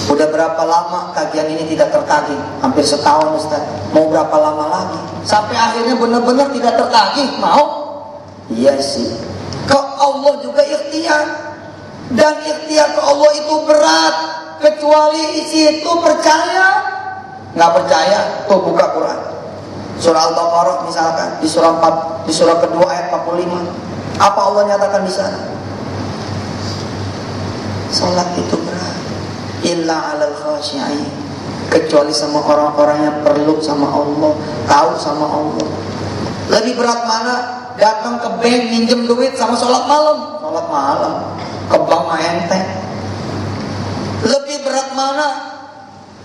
Udah berapa lama kajian ini tidak tertagih? Hampir setahun, Ustaz. Mau berapa lama lagi? Sampai akhirnya benar-benar tidak tertagih. Mau? Iya sih. Ke Allah juga ikhtiar. Dan ikhtiar ke Allah itu berat. Kecuali isi itu percaya. Nggak percaya, tuh buka Quran. Surah Al-Baqarah misalkan, di surah kedua ayat 45. Apa Allah nyatakan di sana? Salat itu berat. Illa 'alal khashi'in. Kecuali sama orang-orang yang perlu sama Allah, tahu sama Allah. Lebih berat mana? Datang ke bank minjem duit sama sholat malam. Sholat malam ke bank enteng. Lebih berat mana?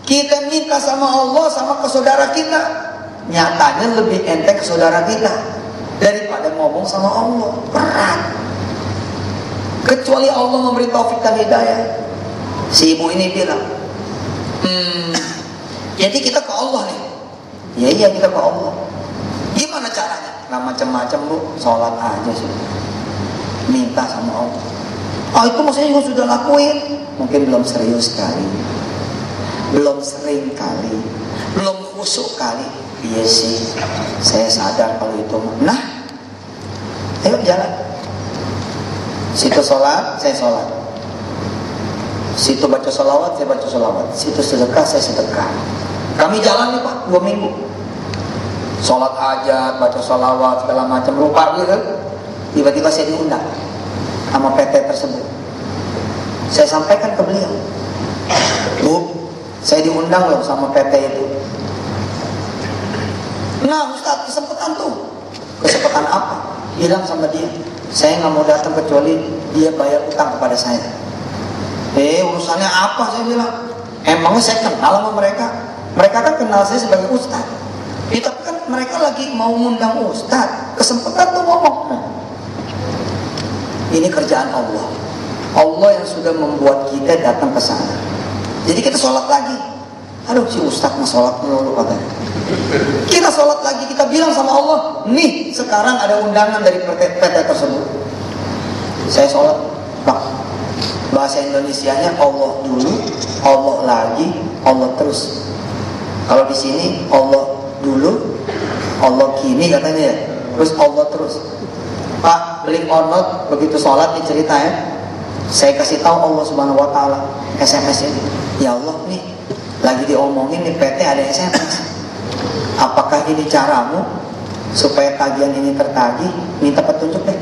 Kita minta sama Allah sama ke saudara kita. Nyatanya lebih enteng ke saudara kita daripada ngomong sama Allah. Berat. Kecuali Allah memberi taufik dan hidayah. Si ibu ini bilang, jadi kita ke Allah nih. Ya iya kita ke Allah. Gimana caranya? Nggak macam-macam Bu, sholat aja sih. Minta sama Allah. Oh itu maksudnya juga sudah lakuin. Mungkin belum serius kali, belum sering kali, belum khusyuk kali. Iya sih, saya sadar kalau itu. Nah, ayo jalan. Situ sholat, saya sholat. Situ baca sholawat, saya baca sholawat. Situ sedekah, saya sedekah. Kami jalan nih Pak, 2 minggu. Sholat hajat, baca sholawat, segala macam. Lupa gitu. Tiba-tiba saya diundang sama PT tersebut. Saya sampaikan ke beliau, Bu, saya diundang loh sama PT itu. Nah Ustaz, kesempatan tuh. Kesempatan apa? Bilang sama dia, saya nggak mau datang kecuali dia bayar utang kepada saya. Urusannya apa? Saya bilang, emangnya saya kenal sama mereka? Mereka kan kenal saya sebagai Ustaz. Tapi kan mereka lagi mau ngundang Ustaz. Kesempatan tuh ngomong. Ini kerjaan Allah. Allah yang sudah membuat kita datang ke sana. Jadi kita sholat lagi. Aduh si Ustaz mah sholat melulu katanya. Kita sholat lagi, kita bilang sama Allah, nih sekarang ada undangan dari PT tersebut. Saya sholat, Pak. Bahasa Indonesianya Allah dulu, Allah lagi, Allah terus. Kalau di sini Allah dulu, Allah kini katanya ya, terus Allah terus. Pak, beli or not, begitu sholat diceritain, saya kasih tahu Allah Subhanahu Wa Taala SMS ini. Ya Allah nih, lagi diomongin nih PT ada SMS. Apakah ini caramu supaya tagihan ini tertagih? Minta petunjuk deh.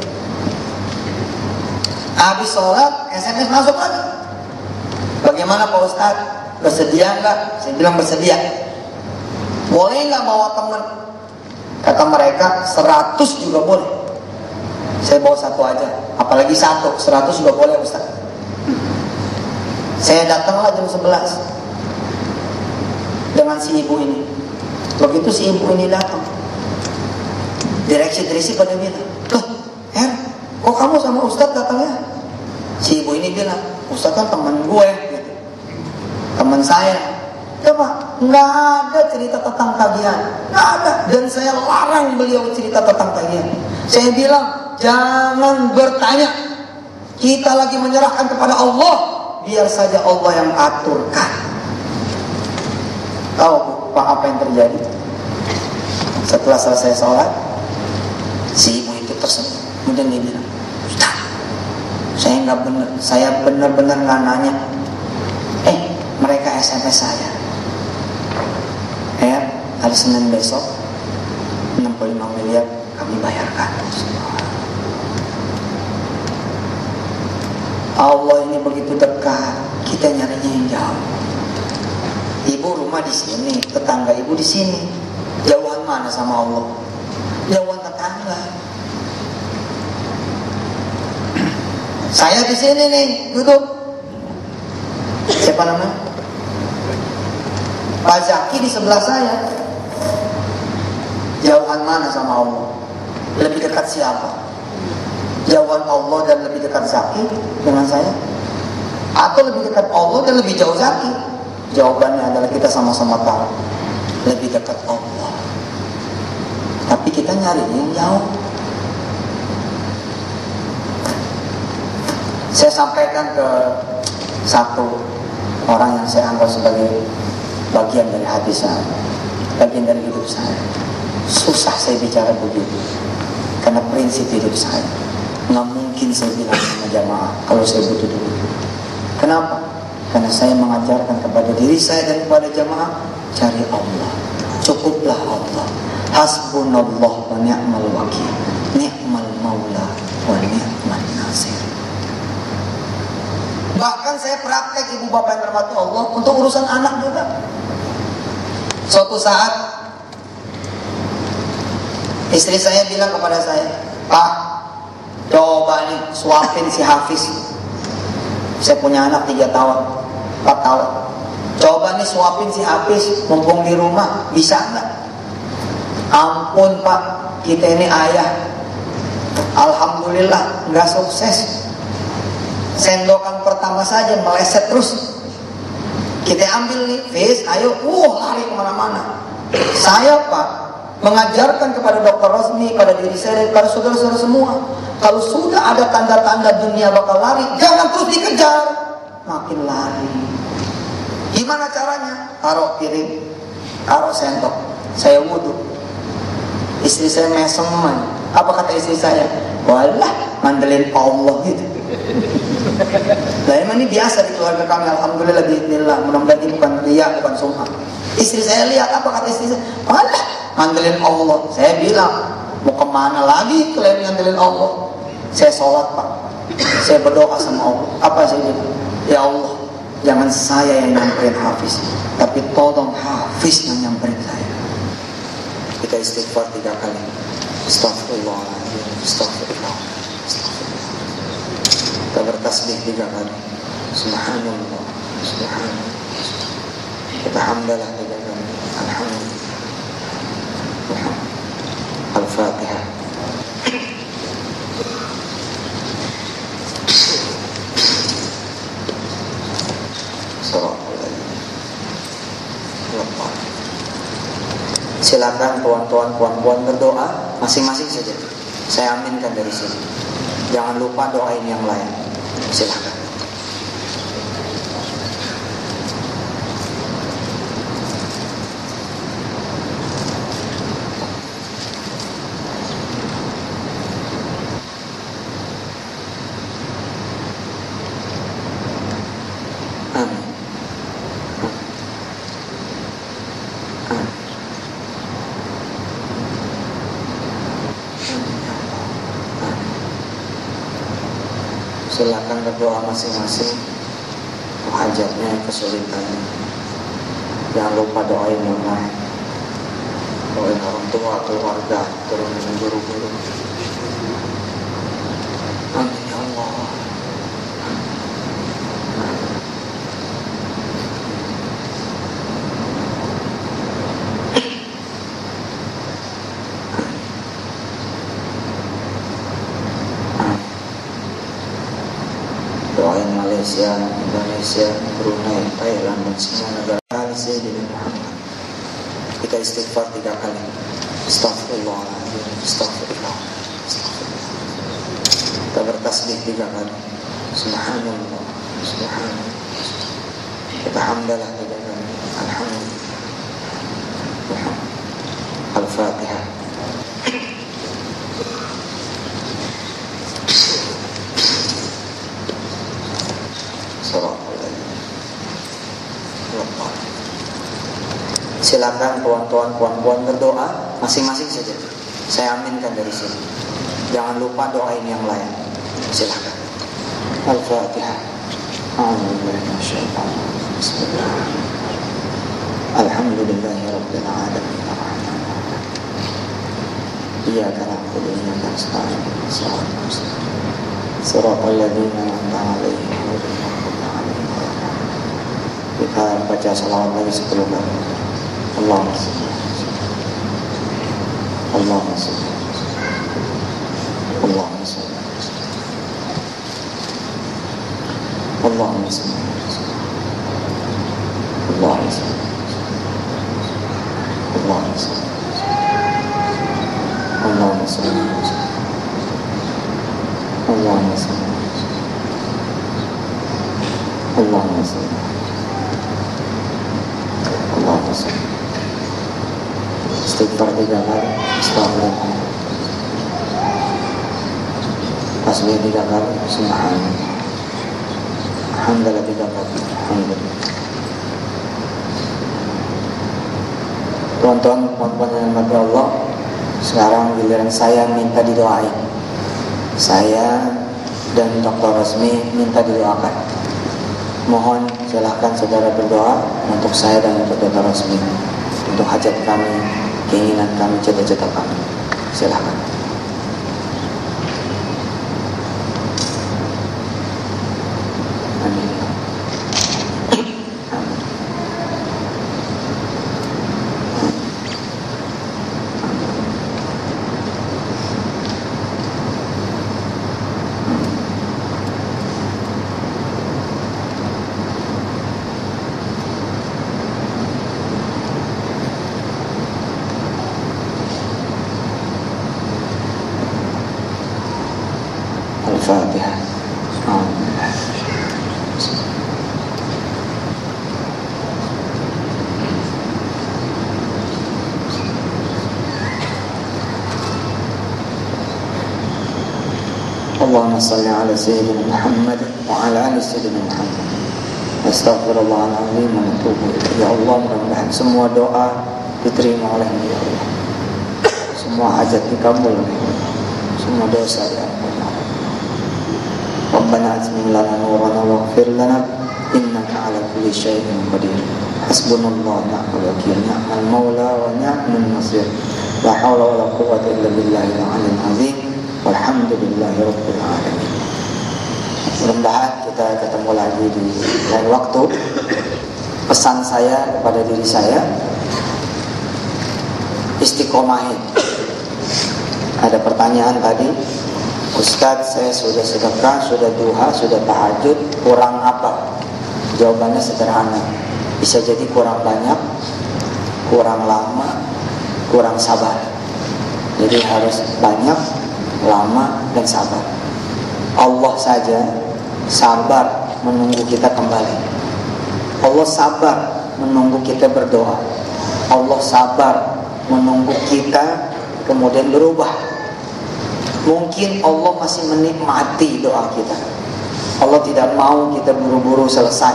Habis sholat, SMS masuk lagi. Bagaimana Pak Ustaz? Bersedia nggak? Saya bilang bersedia. Boleh nggak bawa teman? Kata mereka 100 juga boleh. Saya bawa 1 aja. Apalagi 100 juga boleh Ustaz. Saya datanglah jam 11 dengan si ibu ini. Begitu si ibu ini datang, direksi pada bilang, loh, kok kamu sama Ustaz datangnya? Si ibu ini bilang, Ustaz kan teman gue, gitu. Teman saya. Ya Pak, nggak ada cerita tentang tagihan, nggak ada. Dan saya larang beliau cerita tentang tagihan. Saya bilang, jangan bertanya. Kita lagi menyerahkan kepada Allah, biar saja Allah yang aturkan. Tahu Pak apa yang terjadi? Setelah selesai sholat, si ibu itu tersenyum. Kemudian dia bilang, Ustaz, saya benar-benar nggak nanya. Mereka SMS saya. Hari Senin besok 65 miliar kami bayarkan. Allah ini begitu dekat, kita nyarinya yang jauh. Ibu rumah di sini, tetangga ibu di sini. Jauhan mana sama Allah? Jauhan tetangga. Saya di sini nih, duduk. Siapa namanya? Pak Zaki di sebelah saya. Jauhan mana sama Allah? Lebih dekat siapa? jauhan Allah dan lebih dekat Zaki dengan saya? Atau lebih dekat Allah dan lebih jauh Zaki? Jawabannya adalah kita sama-sama tahu lebih dekat Allah. Tapi kita nyari yang jauh. Saya sampaikan ke satu orang yang saya anggap sebagai bagian dari hati saya, bagian dari hidup saya. Susah saya bicara begitu, karena prinsip hidup saya. Nggak mungkin saya bilang sama jamaah kalau saya butuh duit. Kenapa? Karena saya mengajarkan kepada diri saya dan kepada jamaah, cari Allah, cukuplah Allah. Hasbunallah wa ni'mal wakil, ni'mal maula wa ni'mal nasir. Bahkan saya praktek, ibu bapak yang dirahmati Allah, untuk urusan anak juga. Suatu saat istri saya bilang kepada saya, Pak, coba nih suapin si Hafiz. Saya punya anak 3 tahun, 4 tahun. Coba nih suapin si Hafiz, mumpung di rumah, bisa nggak? Ampun Pak, kita ini ayah, alhamdulillah nggak sukses. Sendokan pertama saja meleset terus. Kita ambil nih, Fiz, ayo, lari kemana-mana. Saya Pak, mengajarkan kepada Dr. Rosmi, pada diri saya, kepada saudara-saudara semua, kalau sudah ada tanda-tanda dunia bakal lari, jangan terus dikejar, makin lari. Gimana caranya? Taruh piring, taruh sendok, saya wudhu. Istri saya mesem, apa kata istri saya? Walah, mandelin Allah gitu. Nah emang ini biasa di keluarga kami, alhamdulillah, bismillah. Mudah-mudahan ini bukan riya, bukan sum'ah. Istri saya lihat, apa kata istri saya? Walah, mandelin Allah. Saya bilang, mau kemana lagi kalian ngandelin Allah? Saya sholat Pak, saya berdoa sama Allah. Apa saya bilang? Ya Allah, jangan saya yang nyamperin Hafiz, tapi tolong Hafiz yang nyamperin saya. Kita istighfar 3 kali. Astagfirullahaladzim, astagfirullah, astagfirullah. Kita bertasbih 3 kali. Subhanallah, subhanallah. Kita hamdalah 3 kali. Alhamdulillah. Al-Fatihah. Silakan tuan-tuan, puan-puan berdoa masing-masing saja. Saya aminkan dari sini. Jangan lupa doain yang lain. Silakan. Silakan berdoa masing-masing, hajatnya, kesulitannya. Jangan lupa doain yang lain, doain orang tua, keluarga, turunan guru-guru. Amin ya Allah. Doain Malaysia, Indonesia, Brunei, Thailand, dan semua negara Sayyidina Muhammad. Kita istighfar 3 kali. Astagfirullahaladzim, astagfirullah, astagfirullah. Kita bertasbih 3 kali. Subhanallah, subhanallah. Kita hamdalah 3 kali. Alhamdulillah. Al-Fatihah. Silakan tuan-tuan, puan-puan berdoa masing-masing saja. Saya aminkan dari sini. Jangan lupa doain yang lain. Silakan. Al-Fatihah. Alhamdulillahirabbil alamin. Iyyaka na'budu wa iyyaka nasta'in. Shiratal ladzina an'amta 'alaihim ghairil maghdubi 'alaihim waladdallin. Kita baca salawat lagi 10 kali. Allahumma salli Allahumma salli Allahumma salli salli. Allahumma salli. Allahumma salli. Allahumma salli. Allahumma salli. Allahumma salli. Allahumma salli. Istighfar 3 kali. Astagfirullah. Tasbih 3 kali. Subhanallah. Alhamdulillah 3 kali. Alhamdulillah. Tuan-tuan, puan-puan yang dirahmati Allah, sekarang giliran saya minta didoain. Saya dan Dr. Rosmi minta didoakan. Mohon silahkan saudara berdoa untuk saya dan untuk Dr. Rosmi, untuk hajat kami, keinginan kami, cita-cita kami. Silahkan. Amin. Al-Fatihah. Allahumma salli ala Sayyidina Muhammad wa ala ali Sayyidina Muhammad. Astaghfirullahaladzim wa atubu ilaih. Ya Allah, mudah-mudahan semua doa diterima oleh-Mu ya Allah. Semua hajat dikabul oleh Allah. Semua dosa diampuni. Rabbana atmim lana nurana waghfir lana innaka ala kulli syai'in qadir. Hasbunallahu wa ni'mal wakeel, ni'mal maula wa ni'mal nasir. La haula wa la quwwata illa billahil aliyyil azim. Walhamdulillahi rabbil alamin. Mudah-mudahan kita ketemu lagi di lain waktu. Pesan saya kepada diri saya, istiqomahin. Ada pertanyaan tadi, Ustadz, saya sudah sedekah, sudah duha, sudah tahajud, kurang apa? Jawabannya sederhana. Bisa jadi kurang banyak, kurang lama, kurang sabar. Jadi harus banyak, lama, dan sabar. Allah saja sabar menunggu kita kembali. Allah sabar menunggu kita berdoa. Allah sabar menunggu kita kemudian berubah. Mungkin Allah masih menikmati doa kita. Allah tidak mau kita buru-buru selesai,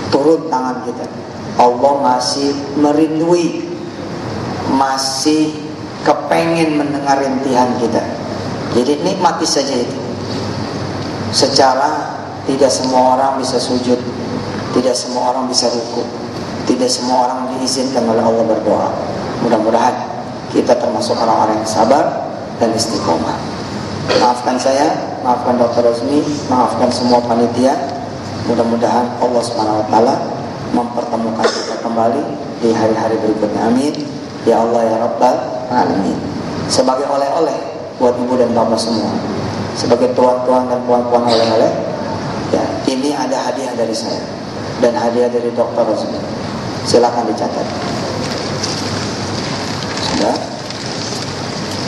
turun tangan kita. Allah masih merindui, masih kepengen mendengar rintihan kita. Jadi nikmati saja itu. Secara tidak semua orang bisa sujud, tidak semua orang bisa ruku, tidak semua orang diizinkan oleh Allah berdoa. Mudah-mudahan kita termasuk orang-orang yang sabar dan istiqomah. Maafkan saya, maafkan Dr. Rosmi, maafkan semua panitia. Mudah-mudahan Allah SWT mempertemukan kita kembali di hari-hari berikutnya. Amin. Ya Allah ya Rabbal Alamin. Sebagai oleh-oleh buat ibu dan bapak semua, sebagai tuan-tuan dan puan-puan oleh-oleh, ya, ini ada hadiah dari saya dan hadiah dari Dr. Rosmi. Silakan dicatat. Sudah.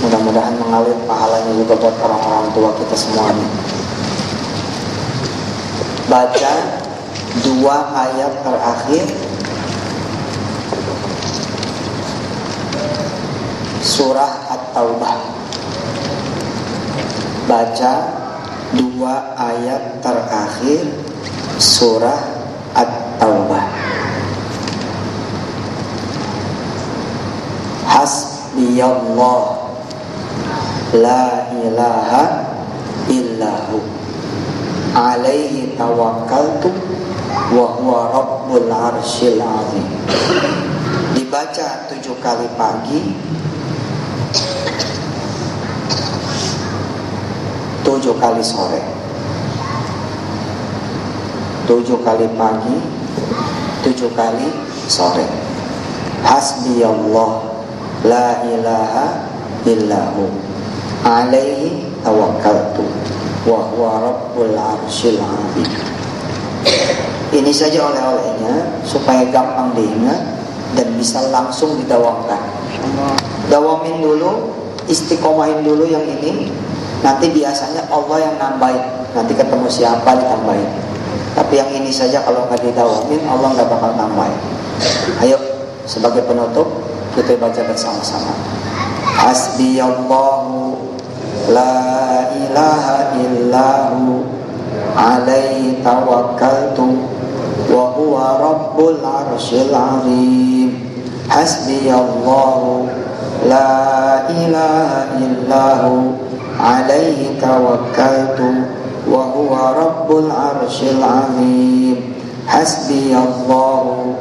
Mudah-mudahan mengalir pahalanya juga buat orang-orang tua kita semuanya. Baca 2 ayat terakhir surah At-Taubah. Baca 2 ayat terakhir surah At-Taubah. Hasbiyallah la ilaha illahu alaihi tawakkaltu wa huwa rabbul arsyil azim. Dibaca 7 kali pagi, 7 kali sore. 7 kali pagi, 7 kali sore. Hasbiyallah la ilaha illahu alaihi tawakkaltu wa huwa rabbul arsyil azim. Ini saja oleh-olehnya supaya gampang diingat dan bisa langsung didawamkan. Dawamin dulu, istiqomahin dulu yang ini. Nanti biasanya Allah yang nambahin. Nanti ketemu siapa ditambahin. Tapi yang ini saja kalau nggak didawamin, Allah nggak bakal nambahin. Ayo sebagai penutup kita baca bersama-sama. Hasbiyallahu la ilaha illahu alaihi tawakkaltu wa huwa rabbul arsyil azim. Hasbiyallahu la ilaha illahu alaihi tawakkaltu wa huwa rabbul arsyil azim. Hasbiyallahu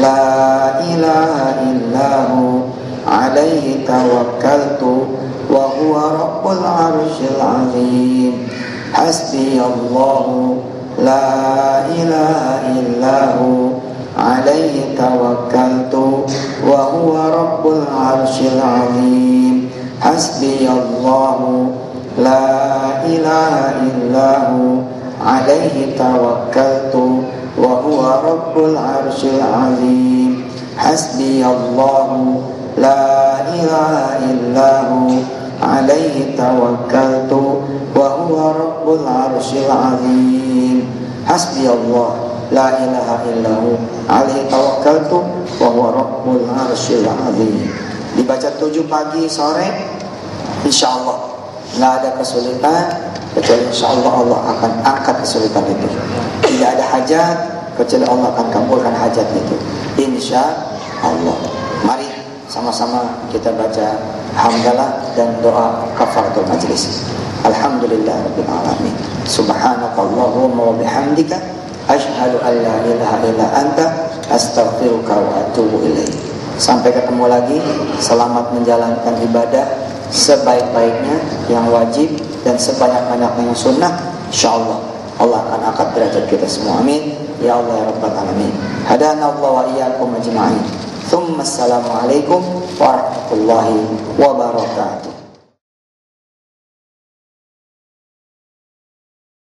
la ilaha illahu alaihi tawakkaltu wa huwa rabbul arsyil azim. Hasbiyallahu la ilaha illahu alaihi tawakkaltu wa huwa rabbul arsyil azim. Hasbiyallahu la ilaha illahu alaihi tawakkaltu wa huwa rabbul arsyil azim. Hasbiyallahu la ilaha illahu alaihi tawakkaltu wa huwa rabbul arsyil azim. Hasbiyallah la ilaha illahu alaihi tawakkaltu wa huwa rabbul arsyil azim. Dibaca 7 pagi sore, insyaallah nggak ada kesulitan, kecuali insyaallah Allah akan angkat kesulitan itu. Tidak ada hajat kecuali Allah akan kabulkan hajat itu, insyaallah. Mari sama-sama kita baca hamdalah dan doa kafaratul majlis. Alhamdulillahirabbil alamin. Subhanakallahumma wa bihamdika asyhadu an la ilaha illa anta astaghfiruka wa atubu ilaik. Sampai ketemu lagi. Selamat menjalankan ibadah sebaik-baiknya yang wajib dan sebanyak-banyaknya yang sunnah. Insyaallah Allah akan angkat derajat kita semua. Amin ya Allah ya rabbal alamin. Hadana Allah wa iyyakum ajma'in. Assalamualaikum warahmatullahi wabarakatuh.